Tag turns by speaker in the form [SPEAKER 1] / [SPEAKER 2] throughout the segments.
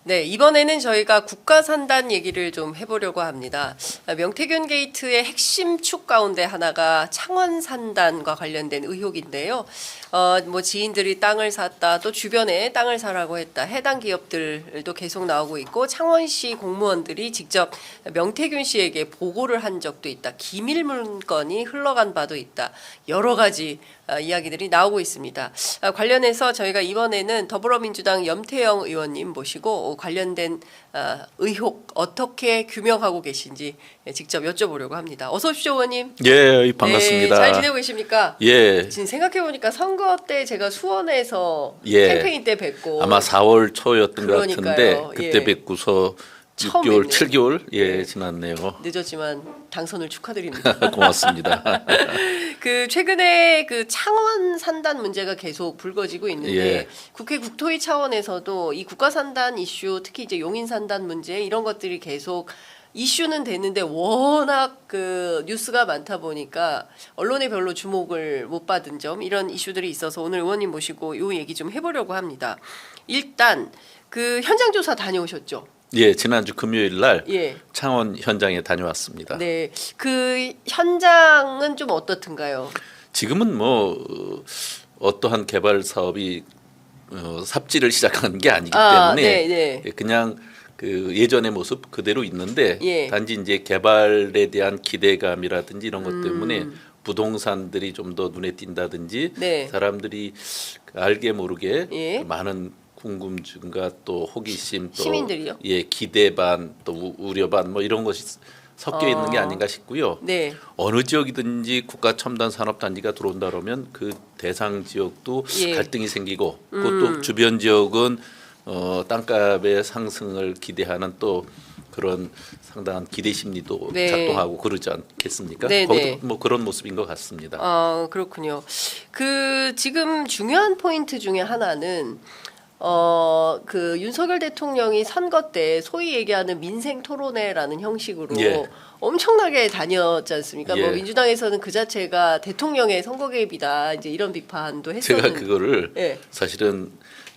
[SPEAKER 1] 네, 이번에는 저희가 국가산단 얘기를 좀 해보려고 합니다. 명태균 게이트의 핵심 축 가운데 하나가 창원산단과 관련된 의혹인데요. 뭐 지인들이 땅을 샀다, 또 주변에 땅을 사라고 했다, 해당 기업들도 계속 나오고 있고, 창원시 공무원들이 직접 명태균 씨에게 보고를 한 적도 있다, 기밀 문건이 흘러간 바도 있다, 여러 가지 이야기들이 나오고 있습니다. 관련해서 저희가 이번에는 더불어민주당 염태영 의원님 모시고 관련된 의혹 어떻게 규명하고 계신지 직접 여쭤보려고 합니다. 어서 오십시오, 의원님.
[SPEAKER 2] 예, 반갑습니다.
[SPEAKER 1] 네, 잘 지내고 계십니까?
[SPEAKER 2] 예.
[SPEAKER 1] 지금 생각해보니까 선거 때 제가 수원에서
[SPEAKER 2] 예.
[SPEAKER 1] 캠페인 때 뵙고
[SPEAKER 2] 아마 4월 초였던
[SPEAKER 1] 그러니까요.
[SPEAKER 2] 것 같은데 그때
[SPEAKER 1] 예.
[SPEAKER 2] 뵙고서
[SPEAKER 1] 처음
[SPEAKER 2] 6개월,
[SPEAKER 1] 뵙네요.
[SPEAKER 2] 7개월
[SPEAKER 1] 예.
[SPEAKER 2] 지났네요.
[SPEAKER 1] 늦었지만 당선을 축하드립니다.
[SPEAKER 2] 고맙습니다.
[SPEAKER 1] 그 최근에 그 창원 산단 문제가 계속 불거지고 있는데
[SPEAKER 2] 예.
[SPEAKER 1] 국회 국토위 차원에서도 이 국가산단 이슈, 특히 이제 용인산단 문제 이런 것들이 계속 이슈는 되는데 워낙 그 뉴스가 많다 보니까 언론에 별로 주목을 못 받은 점, 이런 이슈들이 있어서 오늘 의원님 모시고 이 얘기 좀 해보려고 합니다. 일단 그 현장 조사 다녀오셨죠?
[SPEAKER 2] 예, 지난주 금요일 날
[SPEAKER 1] 예.
[SPEAKER 2] 창원 현장에 다녀왔습니다.
[SPEAKER 1] 네, 그 현장은 좀 어떻든가요?
[SPEAKER 2] 지금은 뭐 어떠한 개발 사업이 삽질을 시작한 게 아니기 때문에
[SPEAKER 1] 네.
[SPEAKER 2] 그냥 그 예전의 모습 그대로 있는데
[SPEAKER 1] 예.
[SPEAKER 2] 단지 이제 개발에 대한 기대감이라든지 이런 것 때문에 부동산들이 좀 더 눈에 띈다든지
[SPEAKER 1] 네.
[SPEAKER 2] 사람들이 알게 모르게
[SPEAKER 1] 예.
[SPEAKER 2] 많은 궁금증과 또 호기심 또
[SPEAKER 1] 시민들이요?
[SPEAKER 2] 예, 기대 반 또 우려 반 뭐 이런 것이 섞여 있는 게 아닌가 싶고요.
[SPEAKER 1] 네.
[SPEAKER 2] 어느 지역이든지 국가 첨단 산업 단지가 들어온다 그러면 그 대상 지역도
[SPEAKER 1] 예.
[SPEAKER 2] 갈등이 생기고 그것도 주변 지역은 땅값의 상승을 기대하는 또 그런 상당한 기대 심리도
[SPEAKER 1] 네.
[SPEAKER 2] 작동하고 그러지 않겠습니까?
[SPEAKER 1] 네,
[SPEAKER 2] 거기도
[SPEAKER 1] 네.
[SPEAKER 2] 뭐 그런 모습인 것 같습니다.
[SPEAKER 1] 그렇군요. 그 지금 중요한 포인트 중에 하나는 그 윤석열 대통령이 선거 때 소위 얘기하는 민생 토론회라는 형식으로
[SPEAKER 2] 예.
[SPEAKER 1] 엄청나게 다녔지 않습니까?
[SPEAKER 2] 예.
[SPEAKER 1] 뭐 민주당에서는 그 자체가 대통령의 선거 개입이다, 이제 이런 비판도 했었는데.
[SPEAKER 2] 제가 그거를
[SPEAKER 1] 예.
[SPEAKER 2] 사실은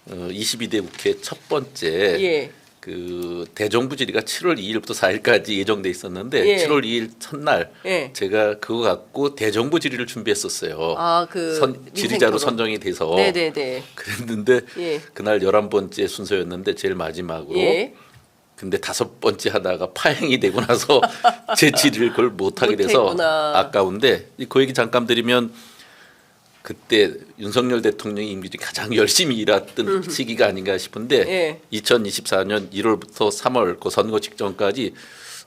[SPEAKER 2] 22대 국회 첫 번째
[SPEAKER 1] 예.
[SPEAKER 2] 그 대정부 질의가 7월 2일부터 4일까지 예정돼 있었는데
[SPEAKER 1] 예.
[SPEAKER 2] 7월 2일 첫날
[SPEAKER 1] 예.
[SPEAKER 2] 제가 그거 갖고 대정부 질의를 준비했었어요.
[SPEAKER 1] 그
[SPEAKER 2] 질의자로
[SPEAKER 1] 민생 토론.
[SPEAKER 2] 선정이 돼서
[SPEAKER 1] 네네네.
[SPEAKER 2] 그랬는데
[SPEAKER 1] 예.
[SPEAKER 2] 그날 11번째 순서였는데 제일 마지막으로
[SPEAKER 1] 예.
[SPEAKER 2] 근데 5번째 하다가 파행이 되고 나서 제 질의를 그걸 못하게 돼서
[SPEAKER 1] 못했구나.
[SPEAKER 2] 아까운데 그 얘기 잠깐 드리면 그때 윤석열 대통령이 임기 중에 가장 열심히 일했던 시기가 아닌가 싶은데
[SPEAKER 1] 예.
[SPEAKER 2] 2024년 1월부터 3월 그 선거 직전까지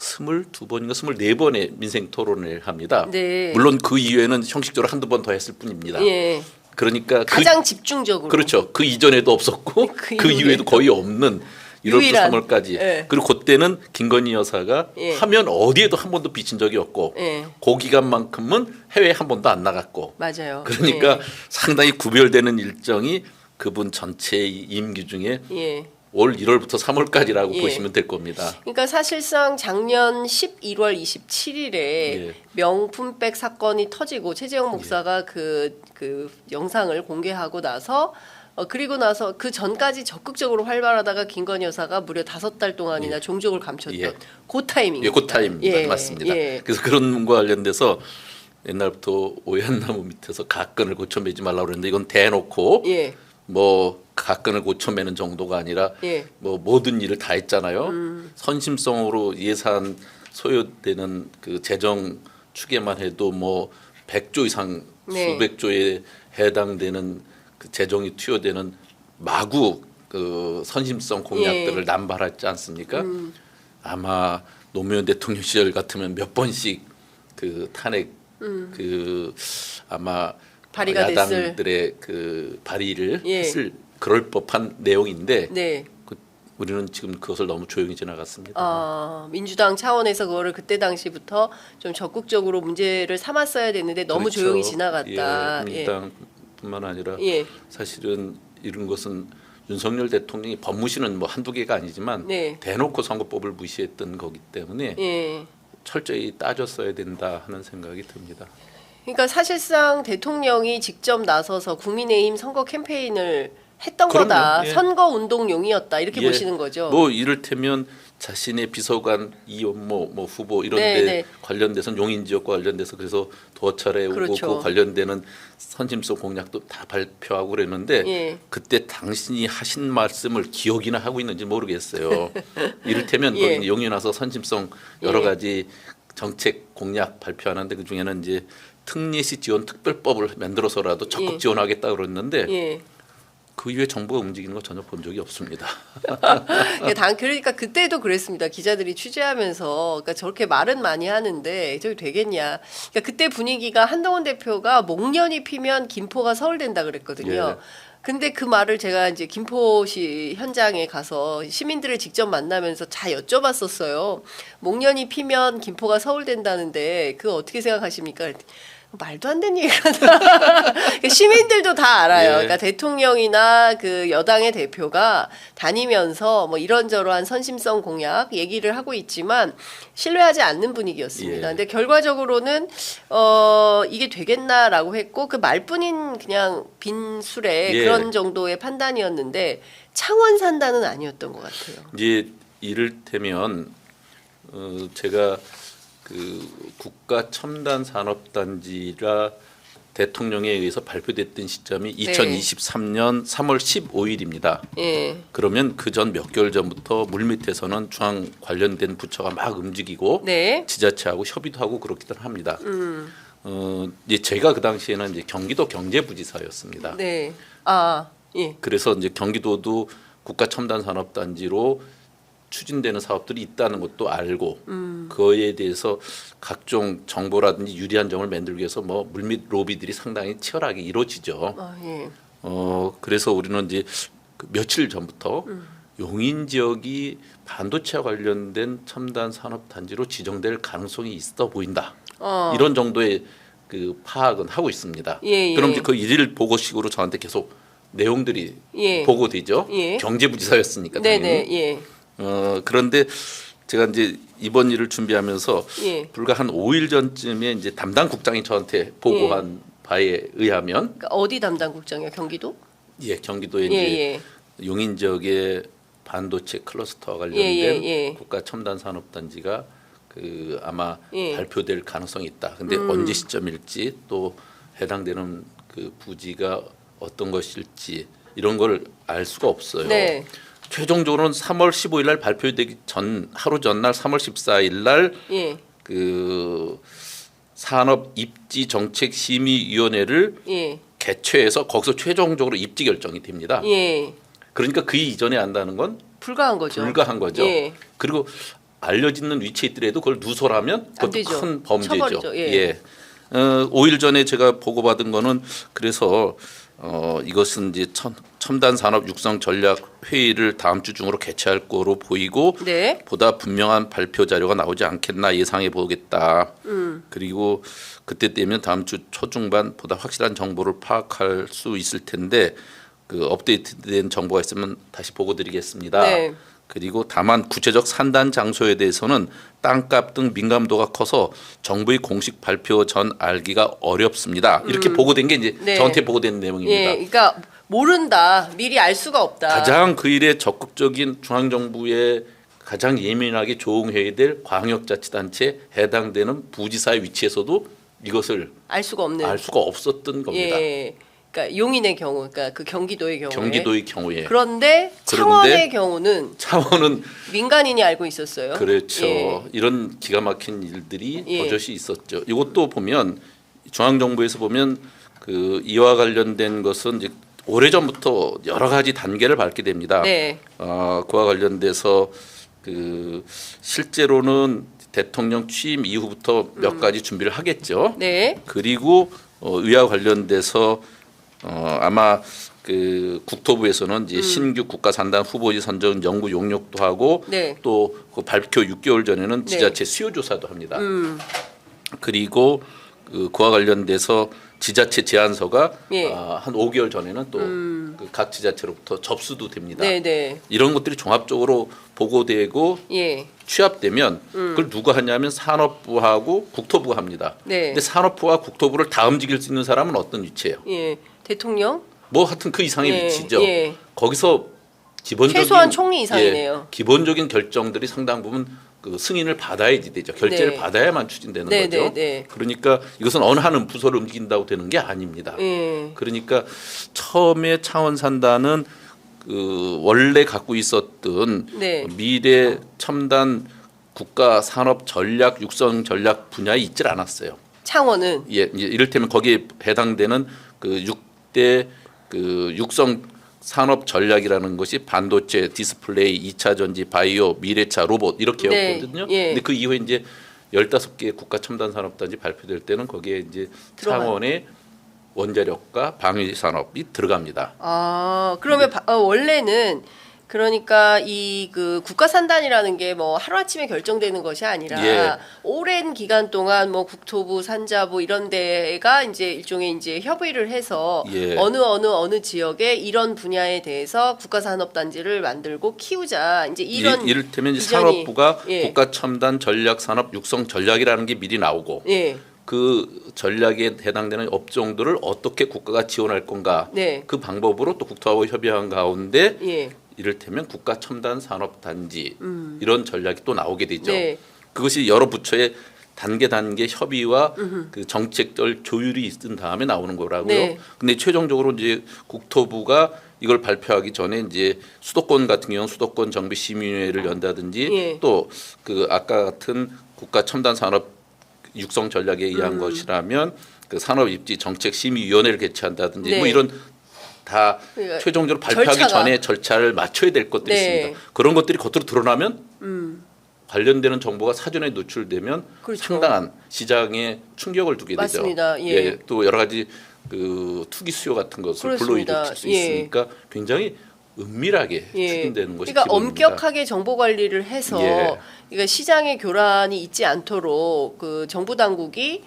[SPEAKER 2] 22번인가 24번의 민생 토론을 합니다.
[SPEAKER 1] 네.
[SPEAKER 2] 물론 그 이후에는 형식적으로 한두 번 더 했을 뿐입니다.
[SPEAKER 1] 예.
[SPEAKER 2] 그러니까
[SPEAKER 1] 가장 집중적으로.
[SPEAKER 2] 그렇죠. 그 이전에도 없었고
[SPEAKER 1] 그
[SPEAKER 2] 그
[SPEAKER 1] 이후에도.
[SPEAKER 2] 이후에도 거의 없는 1월부터
[SPEAKER 1] 유일한.
[SPEAKER 2] 3월까지.
[SPEAKER 1] 예.
[SPEAKER 2] 그리고 그때는 김건희 여사가
[SPEAKER 1] 예.
[SPEAKER 2] 화면 어디에도 한 번도 비친 적이 없고
[SPEAKER 1] 예.
[SPEAKER 2] 그 기간만큼은 해외에 한 번도 안 나갔고.
[SPEAKER 1] 맞아요.
[SPEAKER 2] 그러니까
[SPEAKER 1] 예.
[SPEAKER 2] 상당히 구별되는 일정이 그분 전체의 임기 중에
[SPEAKER 1] 예.
[SPEAKER 2] 올 1월부터 3월까지라고
[SPEAKER 1] 예.
[SPEAKER 2] 보시면 될 겁니다.
[SPEAKER 1] 그러니까 사실상 작년 11월 27일에
[SPEAKER 2] 예.
[SPEAKER 1] 명품백 사건이 터지고 최재형 목사가 그 영상을 공개하고 나서 그리고 나서 그 전까지 적극적으로 활발하다가 김건희 여사가 무려 5달 동안이나 종족을 감췄던
[SPEAKER 2] 예.
[SPEAKER 1] 그 타이밍입니다.
[SPEAKER 2] 예, 그 타임입니다. 맞습니다.
[SPEAKER 1] 예.
[SPEAKER 2] 그래서 그런 분과 관련돼서 옛날부터 오얏나무 밑에서 가끈을 고쳐매지 말라고 그랬는데 이건 대놓고
[SPEAKER 1] 예.
[SPEAKER 2] 뭐 가끈을 고쳐매는 정도가 아니라
[SPEAKER 1] 예.
[SPEAKER 2] 뭐 모든 일을 다 했잖아요. 선심성으로 예산 소요되는 그 재정 추계만 해도 뭐 100조 이상
[SPEAKER 1] 네.
[SPEAKER 2] 수백 조에 해당되는 그 재정이 투여되는 마구 그 선심성 공약들을
[SPEAKER 1] 예.
[SPEAKER 2] 남발했지 않습니까? 아마 노무현 대통령 시절 같으면 몇 번씩 그 탄핵 그 아마
[SPEAKER 1] 발의가
[SPEAKER 2] 야당들의 그 발의를
[SPEAKER 1] 예.
[SPEAKER 2] 했을 그럴 법한 내용인데
[SPEAKER 1] 네.
[SPEAKER 2] 우리는 지금 그것을 너무 조용히 지나갔습니다.
[SPEAKER 1] 민주당 차원에서 그거를 그때 당시부터 좀 적극적으로 문제를 삼았어야 됐는데 너무
[SPEAKER 2] 그렇죠.
[SPEAKER 1] 조용히 지나갔다.
[SPEAKER 2] 예, 민주당뿐만 아니라
[SPEAKER 1] 예.
[SPEAKER 2] 사실은 이런 것은 윤석열 대통령이 법무실은 뭐 한두 개가 아니지만
[SPEAKER 1] 네.
[SPEAKER 2] 대놓고 선거법을 무시했던 거기 때문에
[SPEAKER 1] 예.
[SPEAKER 2] 철저히 따졌어야 된다 하는 생각이 듭니다.
[SPEAKER 1] 그러니까 사실상 대통령이 직접 나서서 국민의힘 선거 캠페인을 했던
[SPEAKER 2] 그럼요.
[SPEAKER 1] 거다.
[SPEAKER 2] 예.
[SPEAKER 1] 선거 운동용이었다. 이렇게
[SPEAKER 2] 예.
[SPEAKER 1] 보시는 거죠.
[SPEAKER 2] 뭐 이를테면 자신의 비서관 이원모 뭐 후보 이런
[SPEAKER 1] 네,
[SPEAKER 2] 데
[SPEAKER 1] 네.
[SPEAKER 2] 관련돼서 용인 지역과 관련돼서 그래서 도어철에 오고
[SPEAKER 1] 그렇죠.
[SPEAKER 2] 그 관련되는 선심성 공약도 다 발표하고 그랬는데
[SPEAKER 1] 예.
[SPEAKER 2] 그때 당신이 하신 말씀을 기억이나 하고 있는지 모르겠어요. 이를테면
[SPEAKER 1] 예.
[SPEAKER 2] 거기 용인 와서 선심성 여러
[SPEAKER 1] 예.
[SPEAKER 2] 가지 정책 공약 발표하는데 그 중에는 이제 특례시 지원 특별법을 만들어서라도 적극
[SPEAKER 1] 예.
[SPEAKER 2] 지원하겠다 그랬는데
[SPEAKER 1] 예.
[SPEAKER 2] 그 이후에 정부가 움직이는 거 전혀 본 적이 없습니다.
[SPEAKER 1] 그러니까 그때도 그랬습니다. 기자들이 취재하면서 그러니까 저렇게 말은 많이 하는데 저게 되겠냐. 그러니까 그때 분위기가 한동훈 대표가 목련이 피면 김포가 서울된다 그랬거든요.
[SPEAKER 2] 예.
[SPEAKER 1] 근데 그 말을 제가 이제 김포시 현장에 가서 시민들을 직접 만나면서 다 여쭤봤었어요. 목련이 피면 김포가 서울된다는데 그거 어떻게 생각하십니까? 그랬더니 말도 안 되는 얘기가 시민들도 다 알아요.
[SPEAKER 2] 예.
[SPEAKER 1] 그러니까 대통령이나 그 여당의 대표가 다니면서 뭐 이런저러한 선심성 공약 얘기를 하고 있지만 신뢰하지 않는 분위기였습니다.
[SPEAKER 2] 예.
[SPEAKER 1] 근데 결과적으로는 이게 되겠나라고 했고 그 말뿐인 그냥 빈 술에
[SPEAKER 2] 예.
[SPEAKER 1] 그런 정도의 판단이었는데 창원 산다는 아니었던 것 같아요.
[SPEAKER 2] 이제 이를테면 제가 그 국가 첨단 산업단지가 대통령에 의해서 발표됐던 시점이 2023년 3월 15일입니다.
[SPEAKER 1] 예.
[SPEAKER 2] 그러면 그 전 몇 개월 전부터 물밑에서는 중앙 관련된 부처가 막 움직이고
[SPEAKER 1] 네.
[SPEAKER 2] 지자체하고 협의도 하고 그렇기도 합니다. 이제 제가 그 당시에는 이제 경기도 경제부지사였습니다.
[SPEAKER 1] 네. 아, 예.
[SPEAKER 2] 그래서 이제 경기도도 국가 첨단 산업단지로 추진되는 사업들이 있다는 것도 알고 그거에 대해서 각종 정보라든지 유리한 점을 만들기 위해서 뭐 물밑 로비들이 상당히 치열하게 이루어지죠.
[SPEAKER 1] 아, 예.
[SPEAKER 2] 그래서 우리는 이제 그 며칠 전부터 용인 지역이 반도체와 관련된 첨단 산업 단지로 지정될 가능성이 있어 보인다. 이런 정도의 그 파악은 하고 있습니다.
[SPEAKER 1] 예, 예.
[SPEAKER 2] 그럼 이제 그 일일 보고식으로 저한테 계속 내용들이
[SPEAKER 1] 예.
[SPEAKER 2] 보고되죠.
[SPEAKER 1] 예.
[SPEAKER 2] 경제부지사였으니까 당연히.
[SPEAKER 1] 네네. 예.
[SPEAKER 2] 그런데 제가 이제 이번 일을 준비하면서
[SPEAKER 1] 예.
[SPEAKER 2] 불과 한 5일 전쯤에 이제 담당 국장이 저한테 보고한 바에 의하면
[SPEAKER 1] 그러니까 어디 담당국장이요? 경기도?
[SPEAKER 2] 예, 경기도에
[SPEAKER 1] 예,
[SPEAKER 2] 이제
[SPEAKER 1] 예.
[SPEAKER 2] 용인 지역의 반도체 클러스터와 관련된
[SPEAKER 1] 예.
[SPEAKER 2] 국가 첨단 산업 단지가 그 아마
[SPEAKER 1] 예.
[SPEAKER 2] 발표될 가능성이 있다. 근데 언제 시점일지 또 해당되는 그 부지가 어떤 것일지 이런 걸 알 수가 없어요.
[SPEAKER 1] 네.
[SPEAKER 2] 최종적으로는 3월 15일 날 발표되기 전 하루 전날 3월 14일 날
[SPEAKER 1] 예.
[SPEAKER 2] 그 산업 입지 정책 심의 위원회를
[SPEAKER 1] 예.
[SPEAKER 2] 개최해서 거기서 최종적으로 입지 결정이 됩니다.
[SPEAKER 1] 예.
[SPEAKER 2] 그러니까 그 이전에 한다는 건
[SPEAKER 1] 불가한 거죠.
[SPEAKER 2] 불가한 거죠.
[SPEAKER 1] 예.
[SPEAKER 2] 그리고 알려지는 위치에 있더라도 그걸 누설하면
[SPEAKER 1] 안
[SPEAKER 2] 그것도
[SPEAKER 1] 되죠.
[SPEAKER 2] 큰 범죄죠.
[SPEAKER 1] 처벌이죠. 예.
[SPEAKER 2] 5일 전에 제가 보고받은 거는 그래서 이것은 이제 첨단 산업 육성 전략 회의를 다음 주 중으로 개최할 거로 보이고
[SPEAKER 1] 네.
[SPEAKER 2] 보다 분명한 발표 자료가 나오지 않겠나 예상해 보겠다. 그리고 그때 되면 다음 주 초중반 보다 확실한 정보를 파악할 수 있을 텐데 그 업데이트된 정보가 있으면 다시 보고 드리겠습니다.
[SPEAKER 1] 네.
[SPEAKER 2] 그리고 다만 구체적 산단 장소에 대해서는 땅값 등 민감도가 커서 정부의 공식 발표 전 알기가 어렵습니다. 이렇게 보고된 게 이제
[SPEAKER 1] 네.
[SPEAKER 2] 저한테 보고된 내용입니다.
[SPEAKER 1] 예. 그러니까 모른다. 미리 알 수가 없다.
[SPEAKER 2] 가장 그 일에 적극적인 중앙정부에 가장 예민하게 조응해야 될 광역자치단체에 해당되는 부지사의 위치에서도 이것을
[SPEAKER 1] 알 수가 없는.
[SPEAKER 2] 알 수가 없었던 겁니다.
[SPEAKER 1] 예. 그러니까 용인의 경우, 그러니까 그 경기도의 경우에.
[SPEAKER 2] 경기도의 경우에
[SPEAKER 1] 그런데
[SPEAKER 2] 그런데
[SPEAKER 1] 창원의 경우는
[SPEAKER 2] 차원은
[SPEAKER 1] 민간인이 알고 있었어요.
[SPEAKER 2] 그렇죠.
[SPEAKER 1] 예.
[SPEAKER 2] 이런 기가 막힌 일들이
[SPEAKER 1] 예.
[SPEAKER 2] 버젓이 있었죠. 이것도 보면 중앙정부에서 보면 그 이와 관련된 것은 이제 오래전부터 여러 가지 단계를 밟게 됩니다.
[SPEAKER 1] 네.
[SPEAKER 2] 그와 관련돼서 그 실제로는 대통령 취임 이후부터 몇 가지 준비를 하겠죠.
[SPEAKER 1] 네.
[SPEAKER 2] 그리고 이와 관련돼서 아마 그 국토부에서는 이제 신규 국가산단 후보지 선정 연구 용역도 하고
[SPEAKER 1] 네.
[SPEAKER 2] 또 그 발표 6개월 전에는
[SPEAKER 1] 네.
[SPEAKER 2] 지자체 수요 조사도 합니다. 그리고 그와 관련돼서 지자체 제안서가
[SPEAKER 1] 예.
[SPEAKER 2] 한 5개월 전에는 또 그 각 지자체로부터 접수도 됩니다.
[SPEAKER 1] 네, 네.
[SPEAKER 2] 이런 것들이 종합적으로 보고되고
[SPEAKER 1] 예.
[SPEAKER 2] 취합되면 그걸 누가 하냐면 산업부하고 국토부가 합니다.
[SPEAKER 1] 네.
[SPEAKER 2] 근데 산업부와 국토부를 다 움직일 수 있는 사람은 어떤 위치예요?
[SPEAKER 1] 예. 대통령?
[SPEAKER 2] 뭐 하여튼 그 이상의
[SPEAKER 1] 예,
[SPEAKER 2] 위치죠.
[SPEAKER 1] 예.
[SPEAKER 2] 거기서 기본적인
[SPEAKER 1] 최소한 총리 이상이네요.
[SPEAKER 2] 예, 기본적인 결정들이 상당 부분 그 승인을 받아야지 되죠. 결재를
[SPEAKER 1] 네.
[SPEAKER 2] 받아야만 추진되는
[SPEAKER 1] 네,
[SPEAKER 2] 거죠.
[SPEAKER 1] 네, 네.
[SPEAKER 2] 그러니까 이것은 어느 한 부서를 움직인다고 되는 게 아닙니다.
[SPEAKER 1] 예.
[SPEAKER 2] 그러니까 처음에 창원산단은 그 원래 갖고 있었던
[SPEAKER 1] 네.
[SPEAKER 2] 미래 첨단 국가 산업 전략 육성 전략 분야에 있질 않았어요.
[SPEAKER 1] 창원은
[SPEAKER 2] 예, 이제 이를테면 거기에 해당되는 그 6대 그 육성 산업 전략이라는 것이 반도체, 디스플레이, 2차 전지, 바이오, 미래차, 로봇 이렇게였거든요.
[SPEAKER 1] 네, 예.
[SPEAKER 2] 근데 그 이후에 이제 15개 국가 첨단 산업단지 발표될 때는 거기에 이제
[SPEAKER 1] 들어가요.
[SPEAKER 2] 창원의 원자력과 방위 산업이 들어갑니다.
[SPEAKER 1] 아, 그러면 원래는 그러니까 이 그 국가산단이라는 게 뭐 하루아침에 결정되는 것이 아니라
[SPEAKER 2] 예.
[SPEAKER 1] 오랜 기간 동안 뭐 국토부, 산자부 이런 데가 이제 일종의 이제 협의를 해서
[SPEAKER 2] 예.
[SPEAKER 1] 어느 지역에 이런 분야에 대해서 국가산업단지를 만들고 키우자. 이제 이런
[SPEAKER 2] 이를테면 이제
[SPEAKER 1] 비전이-
[SPEAKER 2] 산업부가
[SPEAKER 1] 예.
[SPEAKER 2] 국가 첨단 전략 산업 육성 전략이라는 게 미리 나오고
[SPEAKER 1] 예.
[SPEAKER 2] 그 전략에 해당되는 업종들을 어떻게 국가가 지원할 건가
[SPEAKER 1] 네.
[SPEAKER 2] 그 방법으로 또 국토하고 협의한 가운데
[SPEAKER 1] 예.
[SPEAKER 2] 이를테면 국가 첨단 산업 단지 이런 전략이 또 나오게 되죠.
[SPEAKER 1] 네.
[SPEAKER 2] 그것이 여러 부처의 단계 협의와 그 정책들 조율이 있은 다음에 나오는 거라고요.
[SPEAKER 1] 네.
[SPEAKER 2] 근데 최종적으로 이제 국토부가 이걸 발표하기 전에 이제 수도권 같은 경우는 수도권 정비 심의회를 연다든지
[SPEAKER 1] 예.
[SPEAKER 2] 또 그 아까 같은 국가 첨단 산업 육성 전략에 의한 것이라면 그 산업 입지 정책 심의위원회를 개최한다든지
[SPEAKER 1] 네.
[SPEAKER 2] 뭐 이런 다
[SPEAKER 1] 그러니까
[SPEAKER 2] 최종적으로 발표하기
[SPEAKER 1] 절차가-
[SPEAKER 2] 전에 절차를 맞춰야 될 것들이
[SPEAKER 1] 네.
[SPEAKER 2] 있습니다. 그런 것들이 겉으로 드러나면 관련되는 정보가 사전에 노출되면
[SPEAKER 1] 그렇죠.
[SPEAKER 2] 상당한 시장에 충격을 주게 되죠.
[SPEAKER 1] 맞습니다. 예.
[SPEAKER 2] 또 여러 가지 그 투기 수요 같은 것을
[SPEAKER 1] 그렇습니다.
[SPEAKER 2] 불러일으킬 수
[SPEAKER 1] 예.
[SPEAKER 2] 있으니까 굉장히 은밀하게
[SPEAKER 1] 예.
[SPEAKER 2] 추진되는 것이
[SPEAKER 1] 그러니까
[SPEAKER 2] 기본입니다.
[SPEAKER 1] 엄격하게 정보 관리를 해서
[SPEAKER 2] 예.
[SPEAKER 1] 그러니까 시장의 교란이 있지 않도록 그 정부 당국이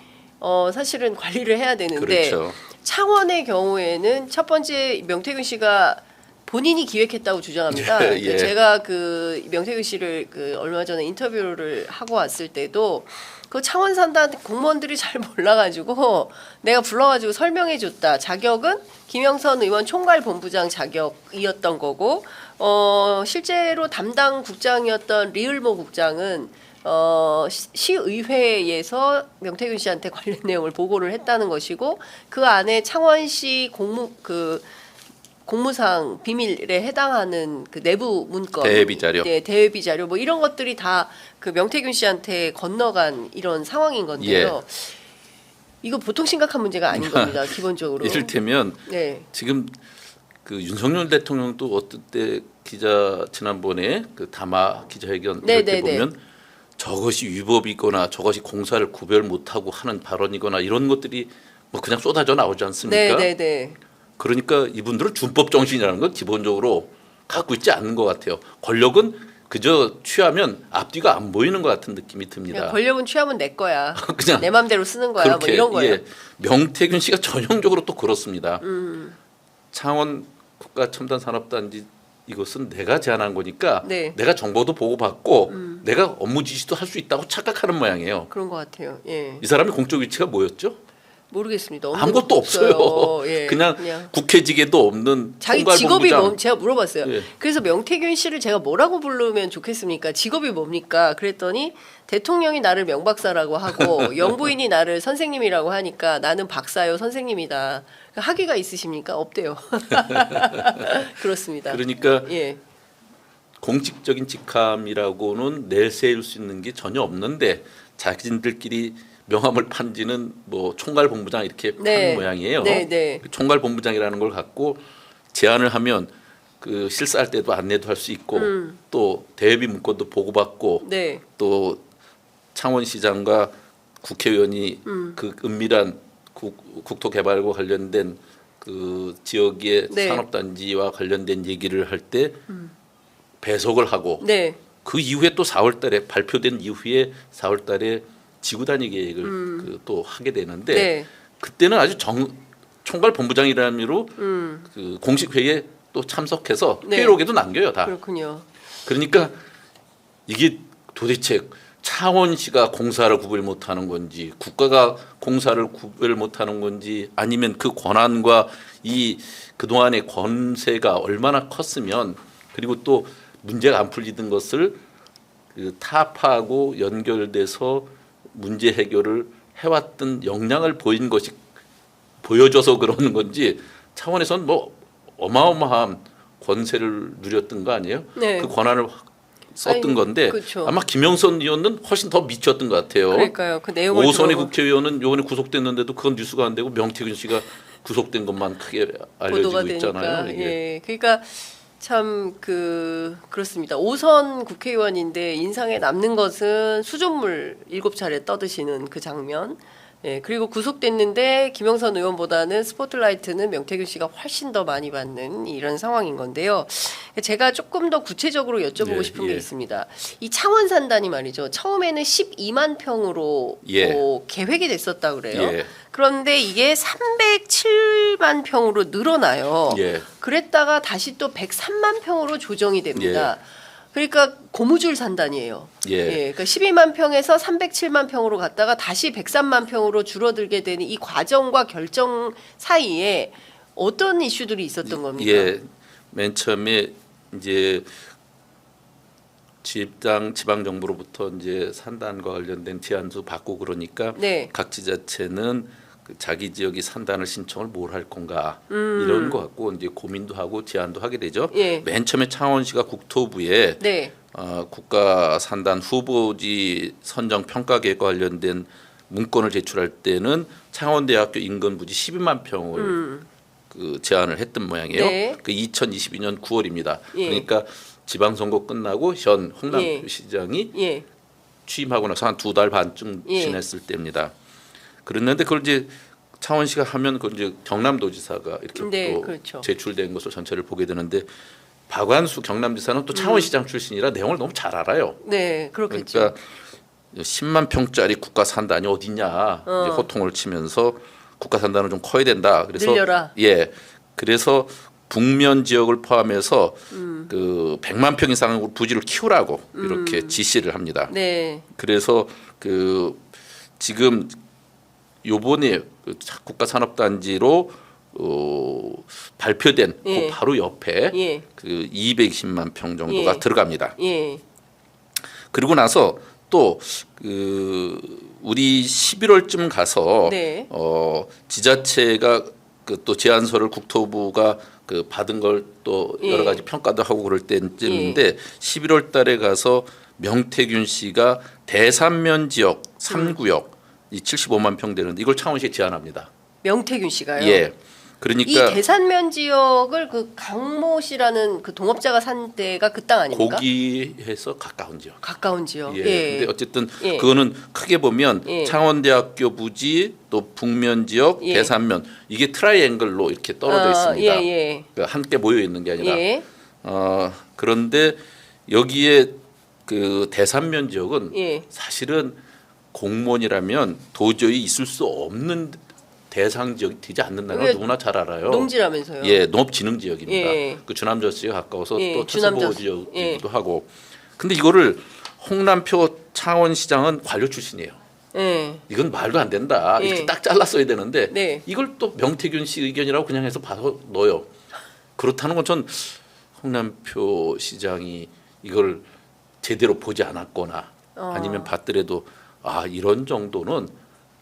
[SPEAKER 1] 사실은 관리를 해야 되는데
[SPEAKER 2] 그렇죠.
[SPEAKER 1] 창원의 경우에는 첫 번째 명태균 씨가 본인이 기획했다고 주장합니다.
[SPEAKER 2] 예, 예.
[SPEAKER 1] 제가 그 명태균 씨를 그 얼마 전에 인터뷰를 하고 왔을 때도 그 창원 산단 공무원들이 잘 몰라가지고 내가 불러가지고 설명해줬다. 자격은 김영선 의원 총괄본부장 자격이었던 거고 실제로 담당 국장이었던 리을모 국장은 시의회에서 명태균 씨한테 관련 내용을 보고를 했다는 것이고 그 안에 창원시 공무상 비밀에 해당하는 그 내부 문건,
[SPEAKER 2] 대외비 자료.
[SPEAKER 1] 네, 대외비 자료 뭐 이런 것들이 다 그 명태균 씨한테 건너간 이런 상황인 건데요. 이거 보통 심각한 문제가 아닌 겁니다. 기본적으로.
[SPEAKER 2] 이를테면
[SPEAKER 1] 네,
[SPEAKER 2] 지금 그 윤석열 대통령도 어떤 때 지난번에 그 담화 기자회견
[SPEAKER 1] 네,
[SPEAKER 2] 이럴 때
[SPEAKER 1] 네, 네.
[SPEAKER 2] 보면 저것이 위법이거나 저것이 공사를 구별 못하고 하는 발언이거나 이런 것들이 뭐 그냥 쏟아져 나오지 않습니까?
[SPEAKER 1] 네, 네, 네.
[SPEAKER 2] 그러니까 이분들은 준법 정신이라는 건 기본적으로 갖고 있지 않는 것 같아요. 권력은 그저 취하면 앞뒤가 안 보이는 것 같은 느낌이 듭니다.
[SPEAKER 1] 그냥 권력은 취하면 내 거야.
[SPEAKER 2] 그냥
[SPEAKER 1] 내 맘대로 쓰는 거야. 뭐 이런 거예요.
[SPEAKER 2] 예, 명태균 씨가 전형적으로 또 그렇습니다. 창원 국가첨단산업단지 이것은 내가 제안한 거니까
[SPEAKER 1] 네.
[SPEAKER 2] 내가 정보도 보고받고 내가 업무 지시도 할 수 있다고 착각하는 모양이에요.
[SPEAKER 1] 그런 것 같아요. 예,
[SPEAKER 2] 이 사람의 공적 위치가 뭐였죠?
[SPEAKER 1] 모르겠습니다. 없는
[SPEAKER 2] 아무것도
[SPEAKER 1] 것도
[SPEAKER 2] 없어요.
[SPEAKER 1] 예,
[SPEAKER 2] 그냥 국회직에도 없는
[SPEAKER 1] 자기 직업이
[SPEAKER 2] 총괄본부장.
[SPEAKER 1] 제가 물어봤어요.
[SPEAKER 2] 예.
[SPEAKER 1] 그래서 명태균 씨를 제가 뭐라고 부르면 좋겠습니까? 직업이 뭡니까? 그랬더니 대통령이 나를 명박사라고 하고 영부인이 나를 선생님이라고 하니까 나는 박사요 선생님이다. 학위가 있으십니까? 없대요. 그렇습니다.
[SPEAKER 2] 그러니까
[SPEAKER 1] 예,
[SPEAKER 2] 공식적인 직함이라고는 내세울 수 있는 게 전혀 없는데 자신들끼리 명함을 판지는 뭐 총괄본부장 이렇게
[SPEAKER 1] 네.
[SPEAKER 2] 파는 모양이에요.
[SPEAKER 1] 네, 네.
[SPEAKER 2] 그 총괄본부장이라는 걸 갖고 제안을 하면 그 실사할 때도 안내도 할 수 있고 또 대외비 문건도 보고받고
[SPEAKER 1] 네,
[SPEAKER 2] 또 창원시장과 국회의원이 그 은밀한 국토개발과 관련된 그 지역의
[SPEAKER 1] 네.
[SPEAKER 2] 산업단지와 관련된 얘기를 할 때 배석을 하고
[SPEAKER 1] 네,
[SPEAKER 2] 그 이후에 또 4월달에 발표된 이후에 4월달에 지구단위 계획을 그 또 하게 되는데
[SPEAKER 1] 네.
[SPEAKER 2] 그때는 아주 총괄 본부장이라는 의미로 그 공식 회의에 또 참석해서
[SPEAKER 1] 네.
[SPEAKER 2] 회의록에도 남겨요 다.
[SPEAKER 1] 그렇군요.
[SPEAKER 2] 그러니까 이게 도대체 창원시가 공사를 구별 못하는 건지 국가가 공사를 구별 못하는 건지 아니면 그 권한과 이 그동안의 권세가 얼마나 컸으면 그리고 또 문제가 안 풀리던 것을 그 타파하고 연결돼서 문제 해결을 해왔던 역량을 보인 것이 보여줘서 그러는 건지 창원에서는 뭐 어마어마한 권세를 누렸던 거 아니에요?
[SPEAKER 1] 네.
[SPEAKER 2] 그 권한을 썼던
[SPEAKER 1] 아니,
[SPEAKER 2] 건데
[SPEAKER 1] 그렇죠.
[SPEAKER 2] 아마 김영선 의원은 훨씬 더 미쳤던 것 같아요.
[SPEAKER 1] 그러니까요. 그 내용을
[SPEAKER 2] 오선의
[SPEAKER 1] 들어보-
[SPEAKER 2] 국회의원은 요번에 구속됐는데도 그건 뉴스가 안 되고 명태균 씨가 구속된 것만 크게
[SPEAKER 1] 보도가
[SPEAKER 2] 알려지고
[SPEAKER 1] 되니까
[SPEAKER 2] 있잖아요. 이게.
[SPEAKER 1] 예, 그러니까 참 그렇습니다. 5선 국회의원인데 인상에 남는 것은 수돗물 7차례 떠드시는 그 장면. 예, 그리고 구속됐는데 김영선 의원보다는 스포트라이트는 명태균 씨가 훨씬 더 많이 받는 이런 상황인 건데요. 제가 조금 더 구체적으로 여쭤보고
[SPEAKER 2] 예,
[SPEAKER 1] 싶은
[SPEAKER 2] 예.
[SPEAKER 1] 게 있습니다. 이 창원 산단이 말이죠. 처음에는 12만 평으로
[SPEAKER 2] 예.
[SPEAKER 1] 계획이 됐었다 그래요.
[SPEAKER 2] 예.
[SPEAKER 1] 그런데 이게 307만 평으로 늘어나요.
[SPEAKER 2] 예.
[SPEAKER 1] 그랬다가 다시 또 103만 평으로 조정이 됩니다. 그러니까 고무줄 산단이에요.
[SPEAKER 2] 예.
[SPEAKER 1] 그러니까 12만 평에서 307만 평으로 갔다가 다시 103만 평으로 줄어들게 되는 이 과정과 결정 사이에 어떤 이슈들이 있었던 겁니까?
[SPEAKER 2] 예. 맨 처음에 이제 지방 정부로부터 이제 산단과 관련된 제안도 받고 그러니까
[SPEAKER 1] 네.
[SPEAKER 2] 각 지자체는 그 자기 지역이 산단을 신청을 뭘 할 건가 이런 거 갖고 이제 고민도 하고 제안도 하게 되죠.
[SPEAKER 1] 예.
[SPEAKER 2] 맨 처음에 창원시가 국토부에
[SPEAKER 1] 네.
[SPEAKER 2] 국가 산단 후보지 선정 평가 계획과 관련된 문건을 제출할 때는 창원대학교 인근 부지 12만 평을 그 제안을 했던 모양이에요.
[SPEAKER 1] 네.
[SPEAKER 2] 그 2022년 9월입니다.
[SPEAKER 1] 예.
[SPEAKER 2] 그러니까 지방선거 끝나고 현 홍남표
[SPEAKER 1] 예.
[SPEAKER 2] 시장이
[SPEAKER 1] 예.
[SPEAKER 2] 취임하고 나서 한 2달 반쯤
[SPEAKER 1] 예.
[SPEAKER 2] 지났을 때입니다. 그랬는데 그걸 이제 창원시가 하면 그걸 이제 경남도지사가 이렇게
[SPEAKER 1] 네,
[SPEAKER 2] 또
[SPEAKER 1] 그렇죠.
[SPEAKER 2] 제출된 것을 전체를 보게 되는데 박완수 경남지사는 또 창원시장 출신이라 내용을 너무 잘 알아요.
[SPEAKER 1] 네, 그렇겠죠.
[SPEAKER 2] 그러니까 10만 평짜리 국가 산단이 어딨냐 이제 호통을 치면서 국가 산단은 좀 커야 된다. 그래서
[SPEAKER 1] 늘려라.
[SPEAKER 2] 예, 그래서 북면 지역을 포함해서 그 100만 평 이상의 부지를 키우라고 이렇게 지시를 합니다.
[SPEAKER 1] 네.
[SPEAKER 2] 그래서 그 지금 요번에 그 국가 산업단지로 발표된
[SPEAKER 1] 예.
[SPEAKER 2] 그 바로 옆에
[SPEAKER 1] 예.
[SPEAKER 2] 그 220만 평 정도가
[SPEAKER 1] 예.
[SPEAKER 2] 들어갑니다.
[SPEAKER 1] 예.
[SPEAKER 2] 그리고 나서 또 그 우리 11월쯤 가서
[SPEAKER 1] 네.
[SPEAKER 2] 지자체가 그 또 제안서를 국토부가 그 받은 걸 또
[SPEAKER 1] 예.
[SPEAKER 2] 여러 가지 평가도 하고 그럴 때쯤인데 11월 달에 가서 명태균 씨가 대산면 지역 3구역 이 75만 평 되는데 이걸 창원시에 제안합니다.
[SPEAKER 1] 명태균 씨가요.
[SPEAKER 2] 예.
[SPEAKER 1] 이
[SPEAKER 2] 그러니까
[SPEAKER 1] 대산면 지역을 그 강모 씨라는 그 동업자가 산 데가 그 땅 아닙니까?
[SPEAKER 2] 거기에서 가까운 지역.
[SPEAKER 1] 가까운 지역.
[SPEAKER 2] 예.
[SPEAKER 1] 예.
[SPEAKER 2] 근데 어쨌든
[SPEAKER 1] 예.
[SPEAKER 2] 그거는 크게 보면
[SPEAKER 1] 예.
[SPEAKER 2] 창원대학교 부지 또 북면 지역
[SPEAKER 1] 예.
[SPEAKER 2] 대산면 이게 트라이앵글로 이렇게 떨어져 있습니다.
[SPEAKER 1] 예, 예.
[SPEAKER 2] 그러니까 함께 모여 있는 게 아니라
[SPEAKER 1] 예.
[SPEAKER 2] 그런데 여기에 그 대산면 지역은
[SPEAKER 1] 예.
[SPEAKER 2] 사실은 공무원이라면 도저히 있을 수 없는 대상 지역이 되지 않는다는 걸
[SPEAKER 1] 그게
[SPEAKER 2] 누구나 잘 알아요.
[SPEAKER 1] 농지라면서요.
[SPEAKER 2] 예, 농업진흥 지역입니다.
[SPEAKER 1] 예.
[SPEAKER 2] 그 주남저수에 가까워서
[SPEAKER 1] 예,
[SPEAKER 2] 또
[SPEAKER 1] 주남저수.
[SPEAKER 2] 특수보호 지역이기도 하고. 근데 이거를 홍남표 창원시장은 관료 출신이에요.
[SPEAKER 1] 예.
[SPEAKER 2] 이건 말도 안 된다.
[SPEAKER 1] 예.
[SPEAKER 2] 이렇게 딱 잘랐어야 되는데
[SPEAKER 1] 네.
[SPEAKER 2] 이걸 또 명태균 씨 의견이라고 그냥 해서 봐서 넣어요. 그렇다는 건 전 홍남표 시장이 이걸 제대로 보지 않았거나 아니면 봤더라도 이런 정도는